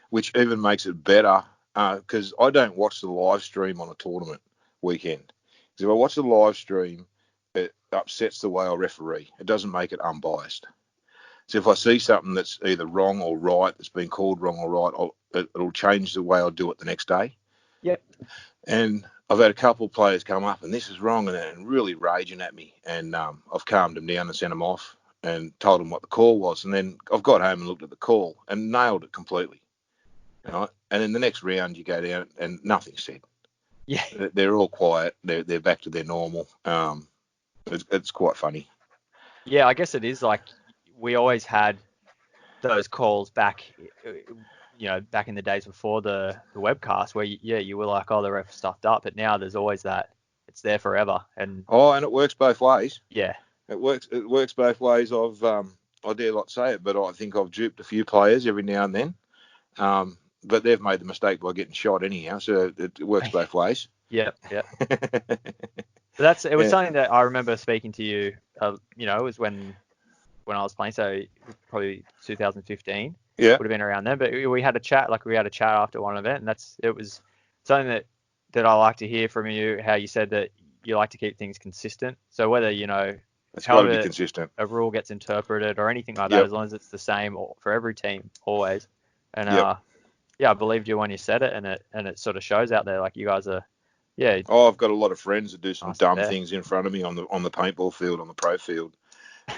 Speaker 1: which even makes it better because I don't watch the live stream on a tournament weekend. Because if I watch the live stream, it upsets the way I referee. It doesn't make it unbiased. So if I see something that's either wrong or right, that's been called wrong or right, it'll change the way I do it the next day.
Speaker 2: Yep.
Speaker 1: And I've had a couple of players come up and this is wrong and really raging at me. And I've calmed them down and sent them off and told them what the call was. And then I've got home and looked at the call and nailed it completely. Right? And in the next round, you go down and nothing's said.
Speaker 2: Yeah.
Speaker 1: They're all quiet. They're back to their normal. It's quite funny.
Speaker 2: Yeah, I guess it is like we always had those calls back, back in the days before the webcast where, you were like, oh, the ref stuffed up. But now there's always that. It's there forever. And
Speaker 1: it works both ways.
Speaker 2: Yeah.
Speaker 1: It works both ways. I dare not say it, but I think I've duped a few players every now and then. But they've made the mistake by getting shot anyhow, so it works both ways.
Speaker 2: Yeah. It was something that I remember speaking to you. It was when I was playing, so probably 2015.
Speaker 1: Yeah,
Speaker 2: would have been around then. But we had a chat, after one event, and it was something that I like to hear from you. How you said that you like to keep things consistent. So whether
Speaker 1: it's got to be consistent.
Speaker 2: A rule gets interpreted or anything like that, as long as it's the same for every team always. And I believed you when you said it, and it sort of shows out there. Like you guys are,
Speaker 1: I've got a lot of friends that do some dumb things in front of me on the paintball field, on the pro field,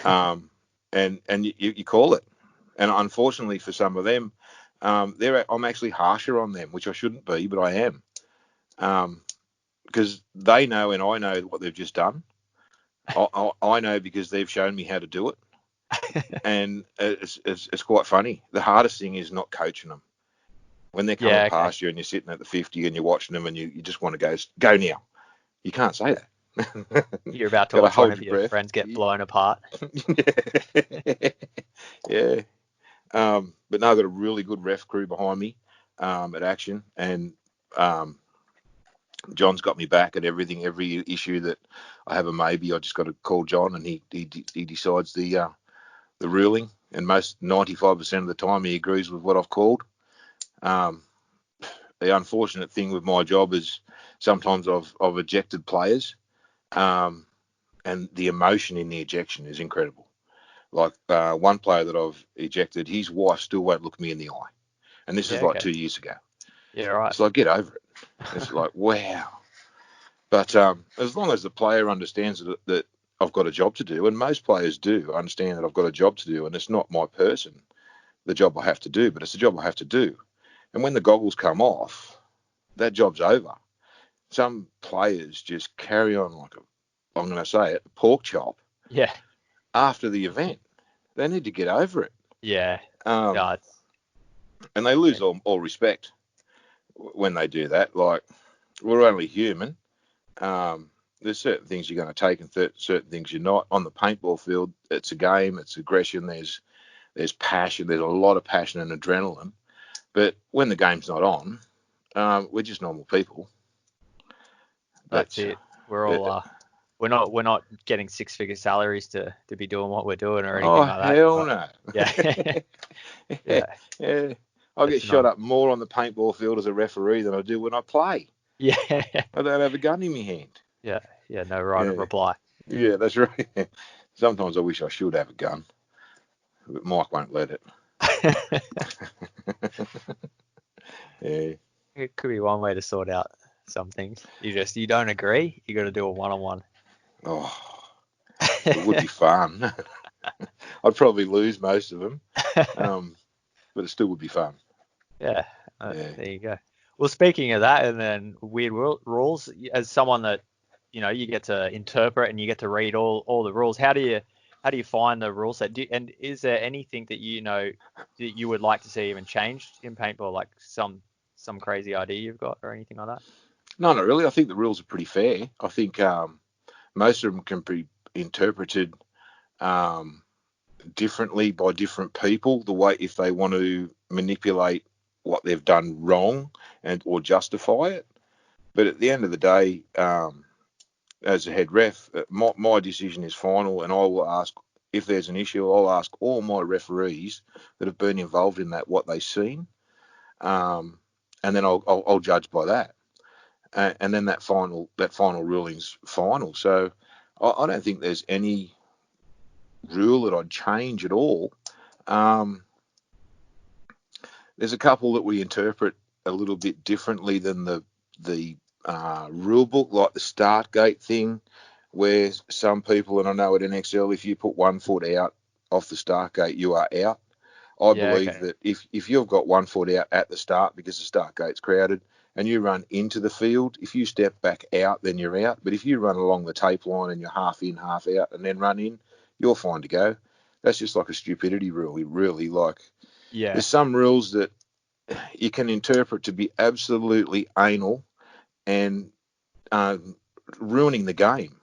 Speaker 1: and you call it. And unfortunately for some of them, I'm actually harsher on them, which I shouldn't be, but I am, because they know and I know what they've just done. I know because they've shown me how to do it, and it's quite funny. The hardest thing is not coaching them. When they're coming past you and you're sitting at the 50 and you're watching them and you just want to go now. You can't say that.
Speaker 2: You're about to watch one of your friends get blown apart.
Speaker 1: Yeah. But no, I've got a really good ref crew behind me at Action. And John's got me back at everything. Every issue that I have a maybe, I just got to call John and he decides the ruling. And most 95% of the time he agrees with what I've called. The unfortunate thing with my job is sometimes I've ejected players, and the emotion in the ejection is incredible. Like one player that I've ejected, his wife still won't look me in the eye, and this is 2 years ago.
Speaker 2: Yeah, right.
Speaker 1: It's like, get over it. It's like, wow. But as long as the player understands that I've got a job to do, and most players do understand that I've got a job to do, and it's not my person, the job I have to do, but it's the job I have to do. And when the goggles come off, that job's over. Some players just carry on like I'm going to say it, pork chop.
Speaker 2: Yeah.
Speaker 1: After the event, they need to get over it.
Speaker 2: Yeah.
Speaker 1: And they lose all respect when they do that. Like, we're only human. There's certain things you're going to take and certain things you're not. On the paintball field, it's a game. It's aggression. There's passion. There's a lot of passion and adrenaline. But when the game's not on, we're just normal people.
Speaker 2: That's it. We're all we're not getting 6-figure salaries to be doing what we're doing or anything like that.
Speaker 1: Oh, hell no. Yeah. I get shot up more on the paintball field as a referee than I do when I play.
Speaker 2: Yeah.
Speaker 1: I don't have a gun in my hand.
Speaker 2: Yeah. No right of reply.
Speaker 1: Yeah, that's right. Sometimes I wish I should have a gun, but Mike won't let it. Yeah.
Speaker 2: It could be one way to sort out some things. You don't agree, you got to do a one-on-one.
Speaker 1: Oh, it would be fun. I'd probably lose most of them, but it still would be fun.
Speaker 2: Yeah. There you go. Well, speaking of that, and then weird rules, as someone that you get to interpret and you get to read all the rules, how do you find the rule set? And is there anything that that you would like to see even changed in paintball, like some crazy idea you've got or anything like that?
Speaker 1: No, not really. I think the rules are pretty fair. I think most of them can be interpreted differently by different people. The way if they want to manipulate what they've done wrong or justify it. But at the end of the day, as a head ref, my decision is final, and I will ask if there's an issue. I'll ask all my referees that have been involved in that what they've seen, and then I'll judge by that. And then that final ruling's final. So I don't think there's any rule that I'd change at all. There's a couple that we interpret a little bit differently than the rule book, like the start gate thing, where some people, and I know at NXL, if you put 1 foot out off the start gate, you are out. I believe that if you've got 1 foot out at the start because the start gate's crowded and you run into the field, if you step back out, then you're out. But if you run along the tape line and you're half in, half out, and then run in, you're fine to go. That's just like a stupidity rule. Really, like, there's some rules that you can interpret to be absolutely anal and ruining the game.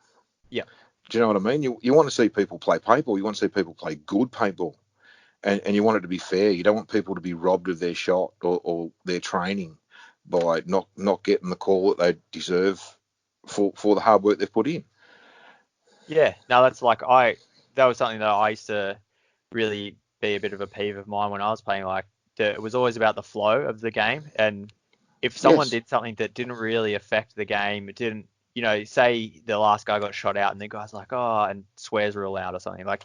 Speaker 2: Yeah.
Speaker 1: Do you know what I mean? You want to see people play paintball. You want to see people play good paintball. And you want it to be fair. You don't want people to be robbed of their shot or their training by not getting the call that they deserve for the hard work they've put in.
Speaker 2: Yeah. No, that was something that I used to really be a bit of a peeve of mine when I was playing. Like, it was always about the flow of the game. And if someone did something that didn't really affect the game, it didn't, say the last guy got shot out and the guy's like, oh, and swears real loud or something. Like,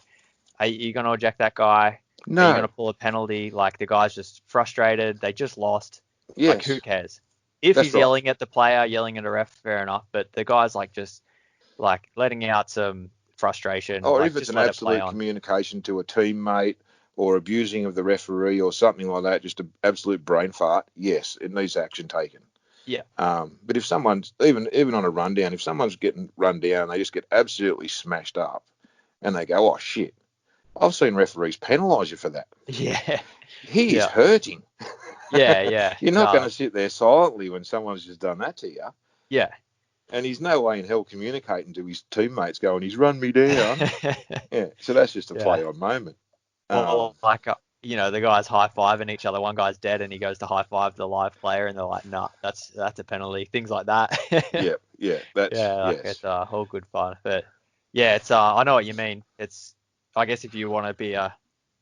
Speaker 2: are you going to eject that guy? No. Are you going to pull a penalty? Like, the guy's just frustrated. They just lost. Yes. Like, who cares? If he's yelling at the player, yelling at a ref, fair enough. But the guy's like just like letting out some frustration.
Speaker 1: Or
Speaker 2: like,
Speaker 1: if it's an absolute communication to a teammate or abusing of the referee or something like that, just an absolute brain fart, yes, it needs action taken.
Speaker 2: Yeah.
Speaker 1: But if someone's, even on a rundown, if someone's getting run down, they just get absolutely smashed up and they go, oh, shit. I've seen referees penalise you for that.
Speaker 2: Yeah.
Speaker 1: He is hurting.
Speaker 2: Yeah.
Speaker 1: You're not going to sit there silently when someone's just done that to you.
Speaker 2: Yeah.
Speaker 1: And he's no way in hell communicating to his teammates going, he's run me down. Yeah. So that's just a play on moment.
Speaker 2: Well, the guys high-fiving each other. One guy's dead and he goes to high-five the live player and they're like, nah, that's a penalty. Things like that.
Speaker 1: Yeah.
Speaker 2: It's all good fun. But yeah, it's I know what you mean. It's, I guess if you want to be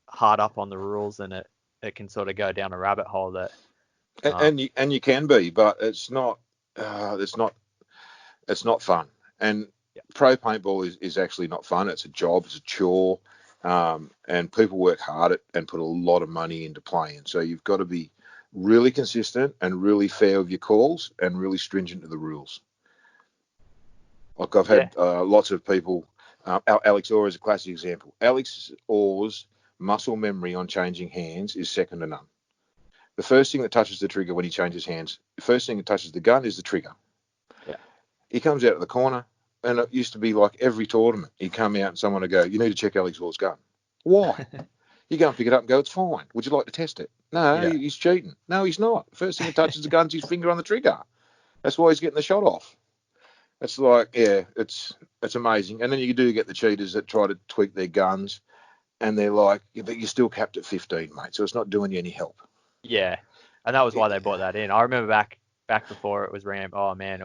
Speaker 2: hard up on the rules, then it can sort of go down a rabbit hole that.
Speaker 1: And you can be, but it's not fun. And pro paintball is actually not fun. It's a job. It's a chore. And people work hard and put a lot of money into playing. So you've got to be really consistent and really fair with your calls and really stringent to the rules. Like I've had lots of people. Alex Orr is a classic example. Alex Orr's muscle memory on changing hands is second to none. The first thing that touches the trigger when he changes hands, the first thing that touches the gun is the trigger.
Speaker 2: Yeah.
Speaker 1: He comes out of the corner, and it used to be like every tournament. He'd come out and someone would go, you need to check Alex Orr's gun. Why? You go and pick it up and go, it's fine. Would you like to test it? No, he's cheating. No, he's not. The first thing that touches the gun is his finger on the trigger. That's why he's getting the shot off. It's like, it's amazing. And then you do get the cheaters that try to tweak their guns, and they're like, but you're still capped at 15, mate, so it's not doing you any help.
Speaker 2: Yeah, and that was why they brought that in. I remember back before it was Ram. Oh man,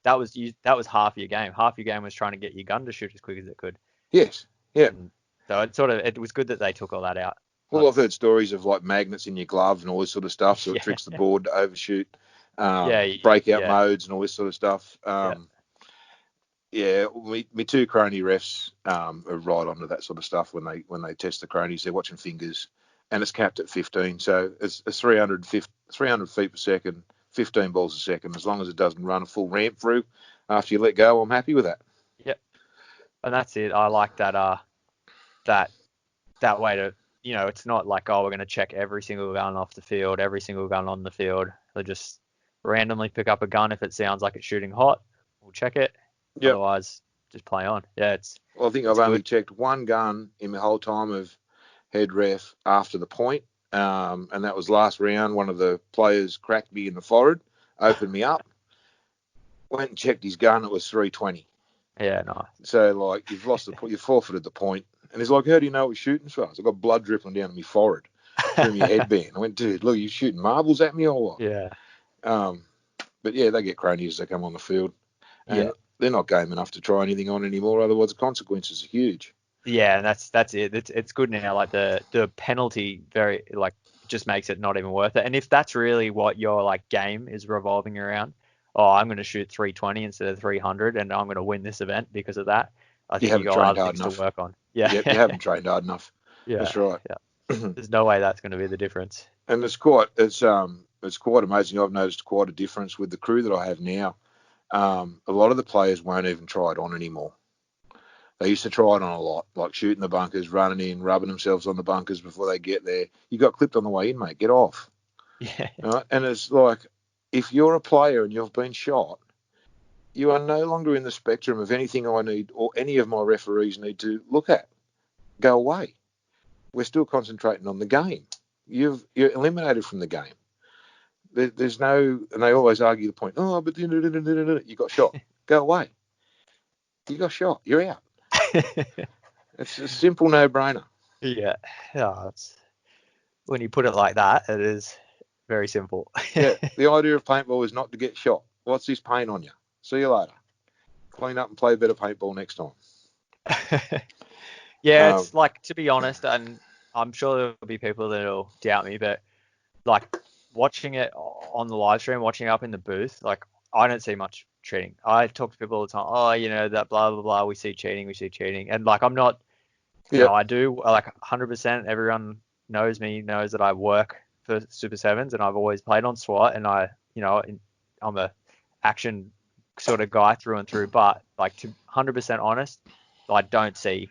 Speaker 2: that was half your game. Half your game was trying to get your gun to shoot as quick as it could.
Speaker 1: Yes. Yeah.
Speaker 2: And so it was good that they took all that out.
Speaker 1: Well, I've heard stories of like magnets in your glove and all this sort of stuff, so it tricks the board to overshoot. Breakout modes and all this sort of stuff. My two crony refs are right onto that sort of stuff when they test the cronies. They're watching fingers, and it's capped at 15. So it's 300 feet per second, 15 balls a second. As long as it doesn't run a full ramp through after you let go, I'm happy with that.
Speaker 2: Yep, and that's it. I like that. That way to, it's not like, oh, we're going to check every single gun off the field, every single gun on the field. They'll just randomly pick up a gun if it sounds like it's shooting hot. We'll check it. Yep. Otherwise, just play on. Yeah,
Speaker 1: Well, I think I've only checked one gun in the whole time of head ref after the point, and that was last round. One of the players cracked me in the forehead, opened me up, went and checked his gun. It was 320.
Speaker 2: Yeah, nice.
Speaker 1: So, like, you've forfeited the point. And he's like, how do you know what shooting's for? I've got blood dripping down my forehead from your headband. I went, dude, look, you shooting marbles at me or what?
Speaker 2: Yeah.
Speaker 1: But yeah, they get cronies as they come on the field. And they're not game enough to try anything on anymore. Otherwise, the consequences are huge.
Speaker 2: Yeah, and that's it. It's good now. Like the penalty just makes it not even worth it. And if that's really what your like game is revolving around, oh, I'm going to shoot 320 instead of 300, and I'm going to win this event because of that. I think you got other things to work on. Yeah,
Speaker 1: you haven't trained hard enough.
Speaker 2: Yeah,
Speaker 1: that's right.
Speaker 2: Yeah, there's no way that's going to be the difference.
Speaker 1: And it's quite amazing. I've noticed quite a difference with the crew that I have now. A lot of the players won't even try it on anymore. They used to try it on a lot, like shooting the bunkers, running in, rubbing themselves on the bunkers before they get there. You got clipped on the way in, mate. Get off.
Speaker 2: Yeah.
Speaker 1: Right? And it's like, if you're a player and you've been shot, you are no longer in the spectrum of anything I need or any of my referees need to look at. Go away. We're still concentrating on the game. You're eliminated from the game. There's no, and they always argue the point. Oh, but you got shot. Go away. You got shot. You're out. It's a simple no-brainer.
Speaker 2: Yeah. When you put it like that, it is very simple.
Speaker 1: Yeah. The idea of paintball is not to get shot. What's this paint on you? See you later. Clean up and play better paintball next time.
Speaker 2: Yeah, it's like, to be honest, and I'm sure there'll be people that'll doubt me, but like watching it on the live stream, watching it up in the booth, like I don't see much cheating. I talk to people all the time. Oh, that blah blah blah. We see cheating, and like I'm not. I do like 100%. Everyone knows me, knows that I work for Super Sevens, and I've always played on SWAT, and I'm a action sort of guy through and through. But like, to 100% honest, I don't see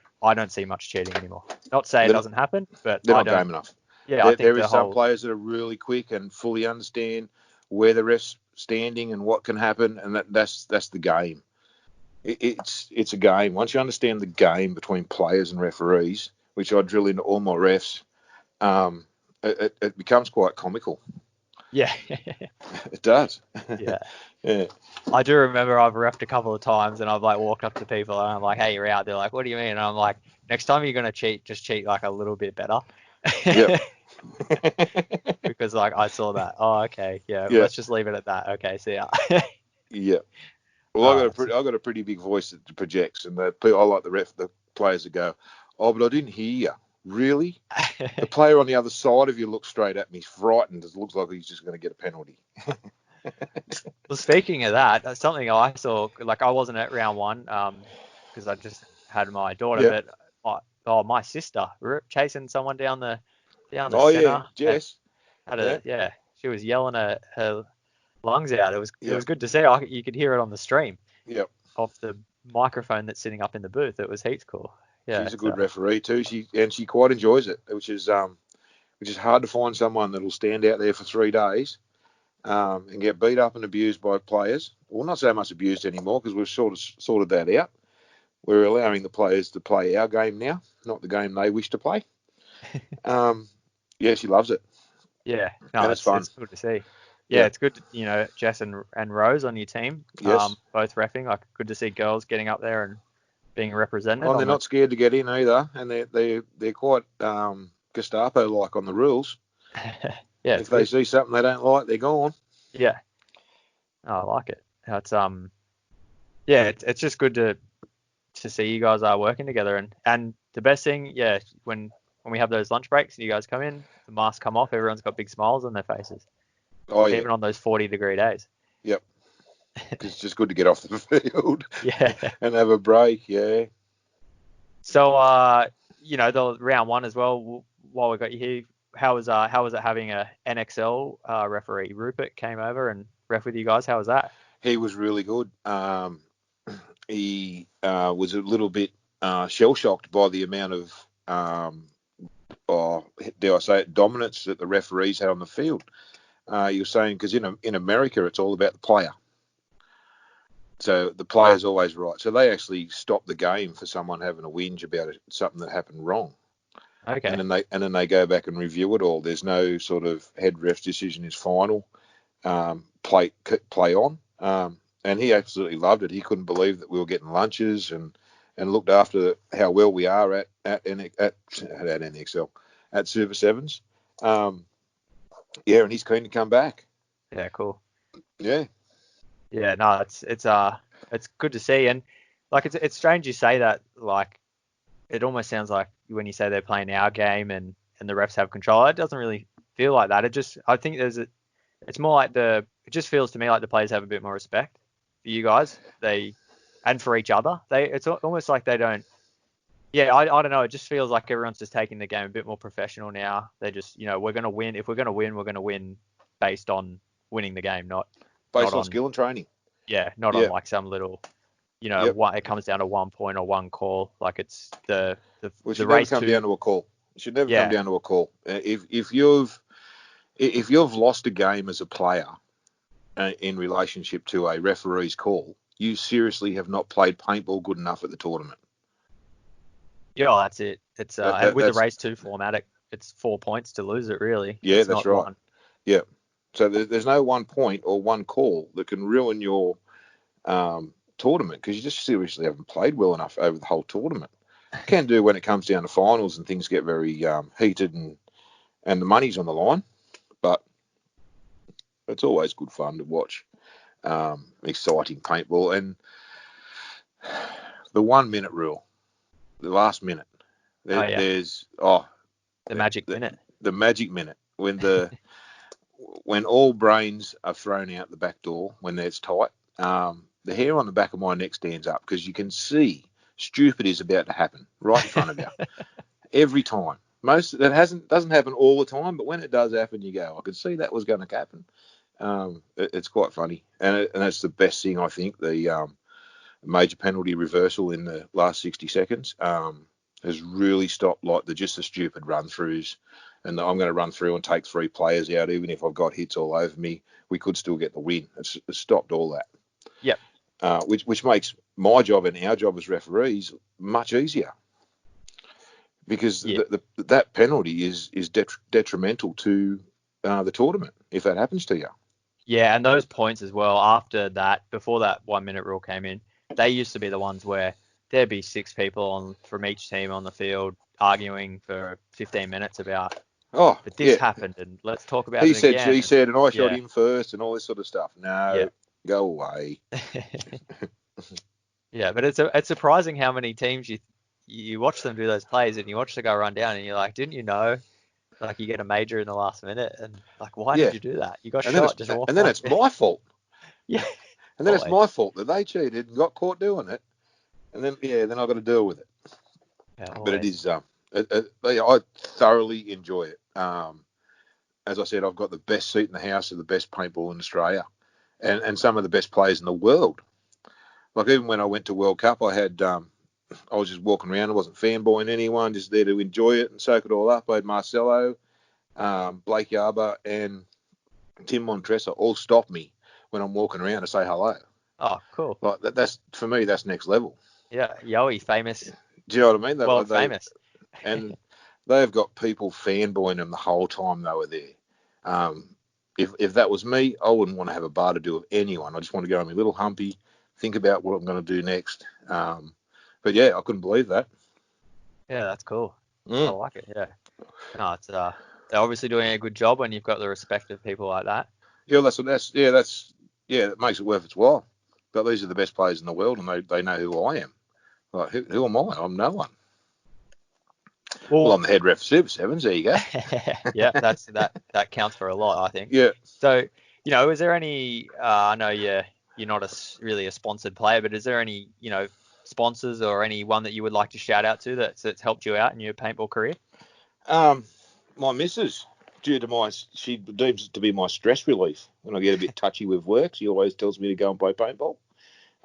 Speaker 2: much cheating anymore. Not saying it doesn't happen, but
Speaker 1: they're not game enough.
Speaker 2: Yeah,
Speaker 1: there is some players that are really quick and fully understand where the ref's standing and what can happen, and that's the game. It's a game. Once you understand the game between players and referees, which I drill into all my refs, it becomes quite comical.
Speaker 2: Yeah.
Speaker 1: It does.
Speaker 2: Yeah.
Speaker 1: Yeah.
Speaker 2: I do remember I've reffed a couple of times and I've like walked up to people and I'm like, hey, you're out. They're like, what do you mean? And I'm like, next time you're going to cheat, just cheat like a little bit better.
Speaker 1: Yep.
Speaker 2: Because like I saw that. Oh, okay. Yeah. Let's just leave it at that. Okay. See ya.
Speaker 1: Yeah. Well, I got a pretty big voice that projects, and I like the players that go, oh, but I didn't hear you. Really? The player on the other side of you looks straight at me, frightened. It looks like he's just going to get a penalty.
Speaker 2: Well, speaking of that, that's something I saw. Like I wasn't at round one because I just had my daughter, but my sister chasing someone down the center.
Speaker 1: Yeah, Jess.
Speaker 2: She was yelling her lungs out. It was good to see. You could hear it on the stream.
Speaker 1: Yep.
Speaker 2: Off the microphone that's sitting up in the booth. It was heaps cool. Yeah.
Speaker 1: She's a good referee too. She quite enjoys it, which is hard to find someone that'll stand out there for 3 days and get beat up and abused by players. Well, not so much abused anymore because we've sort of sorted that out. We're allowing the players to play our game now, not the game they wish to play. She loves it.
Speaker 2: Yeah,
Speaker 1: and it's fun.
Speaker 2: It's good to see. Yeah, it's good to, Jess and Rose on your team,
Speaker 1: yes.
Speaker 2: Both reffing. Like, good to see girls getting up there and being represented.
Speaker 1: Oh, they're not scared to get in either, and they're quite Gestapo-like on the rules.
Speaker 2: Yeah,
Speaker 1: if they see something they don't like, they're gone.
Speaker 2: Yeah, I like it. It's it's just good to see you guys are working together, and the best thing, when we have those lunch breaks and you guys come in, the masks come off, everyone's got big smiles on their faces.
Speaker 1: Oh, yeah.
Speaker 2: Even on those 40-degree days.
Speaker 1: Yep. It's just good to get off the field.
Speaker 2: Yeah.
Speaker 1: And have a break, yeah.
Speaker 2: So, the round one as well, while we got you here, how was it having a NXL referee? Rupert came over and ref with you guys. How was that?
Speaker 1: He was really good. He was a little bit shell-shocked by the amount of, dare I say it, dominance that the referees had on the field. You're saying, because in America, it's all about the player. So the player's always right. So they actually stop the game for someone having a whinge about something that happened wrong.
Speaker 2: Okay.
Speaker 1: And then they go back and review it all. There's no sort of head ref's decision is final. Play on. And he absolutely loved it. He couldn't believe that we were getting lunches and looked after how well we are at NXL, at Super Sevens. And he's keen to come back.
Speaker 2: Yeah, cool.
Speaker 1: Yeah.
Speaker 2: Yeah, no, it's good to see, and like it's strange you say that. Like, it almost sounds like when you say they're playing our game and the refs have control, it doesn't really feel like that. I think it's more like it just feels to me like the players have a bit more respect for you guys. And for each other. It's almost like they don't. Yeah, I don't know. It just feels like everyone's just taking the game a bit more professional now. They're just, we're going to win. If we're going to win, we're going to win based on winning the game, not
Speaker 1: on skill and training.
Speaker 2: Yeah, not on like some little, it comes down to 1 point or one call. Like it's the race
Speaker 1: never come down to a call. It should never come down to a call. If you've lost a game as a player in relationship to a referee's call, you seriously have not played paintball good enough at the tournament.
Speaker 2: Yeah, that's it. It's and with the race 2 format, it's 4 points to lose it, really.
Speaker 1: Yeah,
Speaker 2: it's
Speaker 1: that's
Speaker 2: not
Speaker 1: right.
Speaker 2: One.
Speaker 1: Yeah. So there's no 1 point or one call that can ruin your tournament because you just seriously haven't played well enough over the whole tournament. Can do when it comes down to finals and things get very heated and the money's on the line, but it's always good fun to watch exciting paintball. And the 1 minute rule, the last minute, there's the
Speaker 2: magic minute.
Speaker 1: The magic minute when all brains are thrown out the back door when it's tight. The hair on the back of my neck stands up because you can see stupid is about to happen right in front of you every time. Doesn't happen all the time, but when it does happen, you go, I could see that was going to happen. It's quite funny, and that's the best thing, I think. The major penalty reversal in the last 60 seconds has really stopped like the stupid run throughs, and I'm going to run through and take 3 players out, even if I've got hits all over me, we could still get the win. It's stopped all that.
Speaker 2: Yep.
Speaker 1: Which makes my job and our job as referees much easier, because that penalty is detrimental to the tournament if that happens to you.
Speaker 2: Yeah, and those points as well, after that, before that 1 minute rule came in, they used to be the ones where there'd be 6 people from each team on the field arguing for 15 minutes about, but this happened, and let's talk about it again.
Speaker 1: He said, she said, and I shot him first, and all this sort of stuff. No, go away.
Speaker 2: Yeah, but it's surprising how many teams you watch them do those plays, and you watch the guy run down, and you're like, didn't you know? Like, you get a major in the last minute, and like, why did you do that? You got shot.
Speaker 1: And then it's my fault.
Speaker 2: Yeah.
Speaker 1: And then it's my fault that they cheated and got caught doing it, and then I've got to deal with it.
Speaker 2: Yeah,
Speaker 1: but it is I thoroughly enjoy it. As I said, I've got the best seat in the house of the best paintball in Australia, and some of the best players in the world. Like, even when I went to World Cup, I was just walking around. I wasn't fanboying anyone, just there to enjoy it and soak it all up. I had Marcelo, Blake Yarber, and Tim Montressa all stop me when I'm walking around to say hello.
Speaker 2: Oh, cool.
Speaker 1: Like that's for me, that's next level.
Speaker 2: Yeah, Yowie, famous.
Speaker 1: Do you know what I mean?
Speaker 2: World famous.
Speaker 1: And they've got people fanboying them the whole time they were there. If that was me, I wouldn't want to have a bar to do with anyone. I just want to go on my little humpy, think about what I'm going to do next. But yeah, I couldn't believe that.
Speaker 2: Yeah, that's cool. I like it. Yeah. No, it's they're obviously doing a good job when you've got the respect of people like that.
Speaker 1: Yeah, it makes it worth its while. But these are the best players in the world, and they know who I am. Like, who am I? I'm no one. Well, I'm the head ref Super Sevens. There you go.
Speaker 2: Yeah, that counts for a lot, I think.
Speaker 1: Yeah.
Speaker 2: So, is there any? I know you're not really a sponsored player, but is there any sponsors or anyone that you would like to shout out to that's helped you out in your paintball career?
Speaker 1: My missus, she deems it to be my stress relief when I get a bit touchy with work. She always tells me to go and play paintball.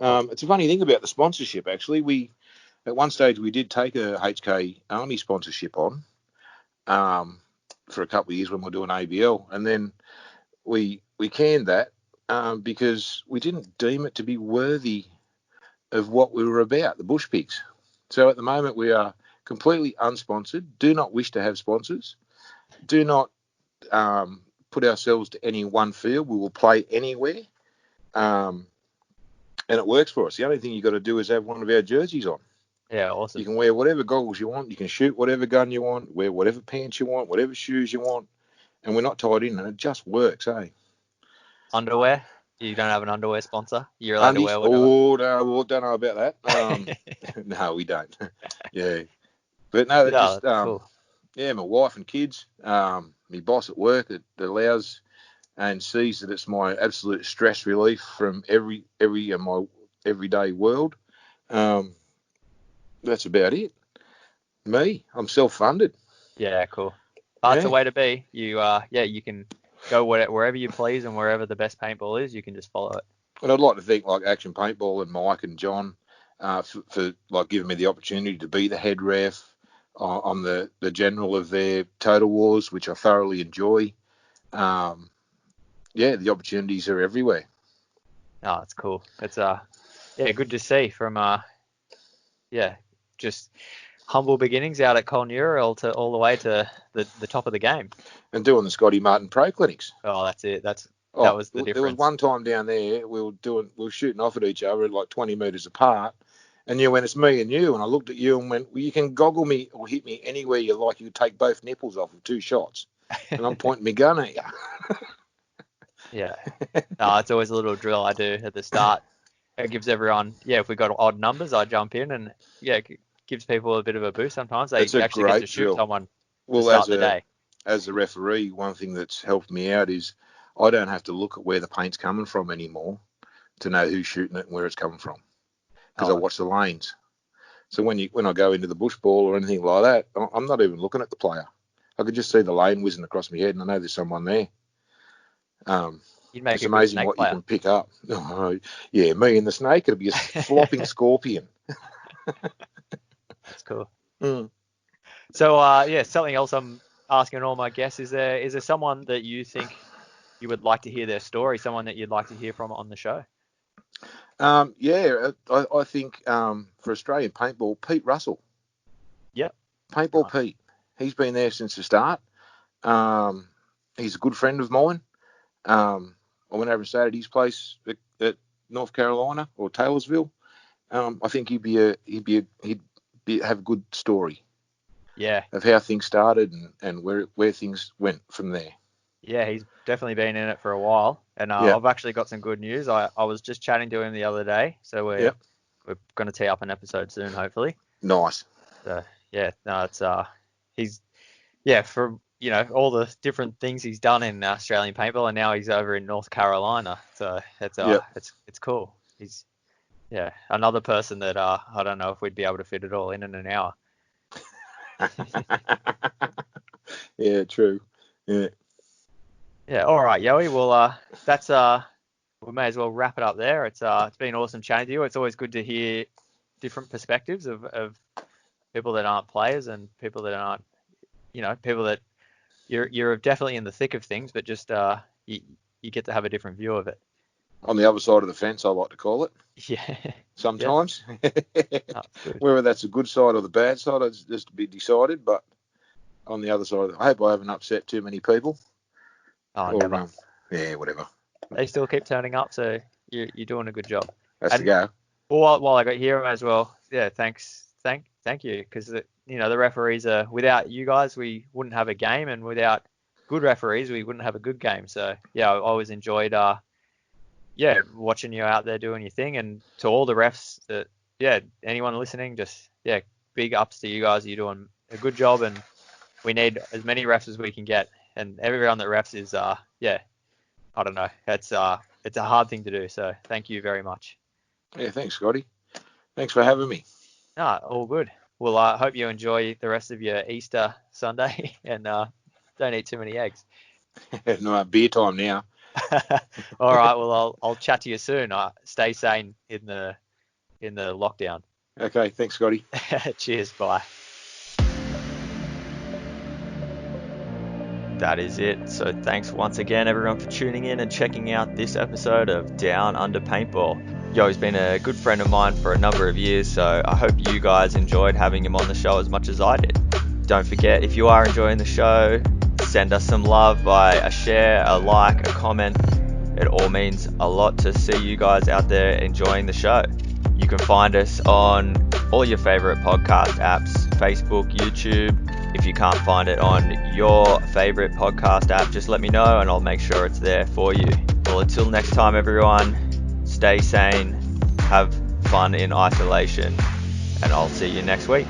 Speaker 1: It's a funny thing about the sponsorship, actually. At one stage, we did take a HK Army sponsorship on for a couple of years when we were doing ABL, and then we canned that because we didn't deem it to be worthy of what we were about, the bush pigs. So at the moment, we are completely unsponsored, do not wish to have sponsors, do not put ourselves to any one field. We will play anywhere, and it works for us. The only thing you got to do is have one of our jerseys on.
Speaker 2: Yeah, awesome.
Speaker 1: You can wear whatever goggles you want. You can shoot whatever gun you want, wear whatever pants you want, whatever shoes you want, and we're not tied in, and it just works, eh?
Speaker 2: Underwear? You don't have an underwear sponsor? You're allowed
Speaker 1: Undies?
Speaker 2: to wear whatever?
Speaker 1: Oh, no, don't know about that. No, we don't. Yeah. But no, cool. Yeah, my wife and kids. My boss at work that allows and sees that it's my absolute stress relief from every my everyday world. That's about it. Me, I'm self-funded.
Speaker 2: Yeah, cool. That's the way to be. You can go wherever you please, and wherever the best paintball is, you can just follow it.
Speaker 1: And I'd like to thank like Action Paintball and Mike and John for like giving me the opportunity to be the head ref on the general of their Total Wars, which I thoroughly enjoy. The opportunities are everywhere.
Speaker 2: Oh, that's cool. It's good to see from just humble beginnings out at Colnura all the way to the top of the game.
Speaker 1: And doing the Scotty Martin Pro Clinics.
Speaker 2: Oh, that's it. That was the difference.
Speaker 1: There was one time down there we were shooting off at each other like 20 metres apart, and when it's me and you, and I looked at you and went, well, you can goggle me or hit me anywhere you like. You take both nipples off with 2 shots, and I'm pointing my gun at you.
Speaker 2: Yeah. No, it's always a little drill I do at the start. It gives everyone, if we got odd numbers, I jump in and it gives people a bit of a boost sometimes. They actually get to shoot someone to start the day.
Speaker 1: As a referee, one thing that's helped me out is I don't have to look at where the paint's coming from anymore to know who's shooting it and where it's coming from, because I watch the lanes. So when I go into the bush ball or anything like that, I'm not even looking at the player. I could just see the lane whizzing across my head, and I know there's someone there. It's amazing what you can pick up. Oh, yeah, me and the snake, it'll be a flopping scorpion.
Speaker 2: That's cool. So, something else I'm asking all my guests, is there someone that you think you would like to hear their story, someone that you'd like to hear from on the show?
Speaker 1: I think for Australian paintball, Pete Russell.
Speaker 2: Yep.
Speaker 1: Paintball Pete. He's been there since the start. He's a good friend of mine. I went over and stayed at his place at North Carolina or Taylorsville. I think he'd have a good story.
Speaker 2: Yeah.
Speaker 1: Of how things started and where things went from there.
Speaker 2: Yeah, he's definitely been in it for a while, and I've actually got some good news. I was just chatting to him the other day, so we're going to tee up an episode soon, hopefully.
Speaker 1: Nice.
Speaker 2: So he's for all the different things he's done in Australian paintball, and now he's over in North Carolina. So it's cool. He's another person that I don't know if we'd be able to fit it all in an hour.
Speaker 1: Yeah, true. Yeah.
Speaker 2: Yeah. All right, Yowie. Well, that's we may as well wrap it up there. It's been awesome chatting to you. It's always good to hear different perspectives of people that aren't players and people that aren't, people that you're definitely in the thick of things, but just you get to have a different view of it.
Speaker 1: On the other side of the fence, I like to call it.
Speaker 2: Yeah.
Speaker 1: Sometimes.
Speaker 2: Oh,
Speaker 1: whether that's a good side or the bad side, it's just to be decided. But on the other side, I hope I haven't upset too many people.
Speaker 2: Oh, never.
Speaker 1: Whatever.
Speaker 2: They still keep turning up, so you're doing a good job.
Speaker 1: That's the go.
Speaker 2: Well, while I got here as well, thanks. Thank you, because the referees are, without you guys, we wouldn't have a game, and without good referees, we wouldn't have a good game. So I always enjoyed watching you out there doing your thing, and to all the refs that anyone listening, just big ups to you guys. You're doing a good job, and we need as many refs as we can get, and everyone that refs is I don't know, it's a hard thing to do, so thank you very much.
Speaker 1: Thanks, Scotty. Thanks for having me.
Speaker 2: All good. Well, I hope you enjoy the rest of your Easter Sunday, and don't eat too many eggs.
Speaker 1: No, beer time now.
Speaker 2: All right. Well, I'll chat to you soon. Stay sane in the lockdown.
Speaker 1: Okay. Thanks, Scotty.
Speaker 2: Cheers. Bye. That is it. So thanks once again, everyone, for tuning in and checking out this episode of Down Under Paintball. Yo's been a good friend of mine for a number of years, so I hope you guys enjoyed having him on the show as much as I did. Don't forget, if you are enjoying the show, send us some love by a share, a like, a comment. It all means a lot to see you guys out there enjoying the show. You can find us on all your favorite podcast apps, Facebook, YouTube. If you can't find it on your favorite podcast app, just let me know and I'll make sure it's there for you. Well, until next time, everyone, stay sane, have fun in isolation, and I'll see you next week.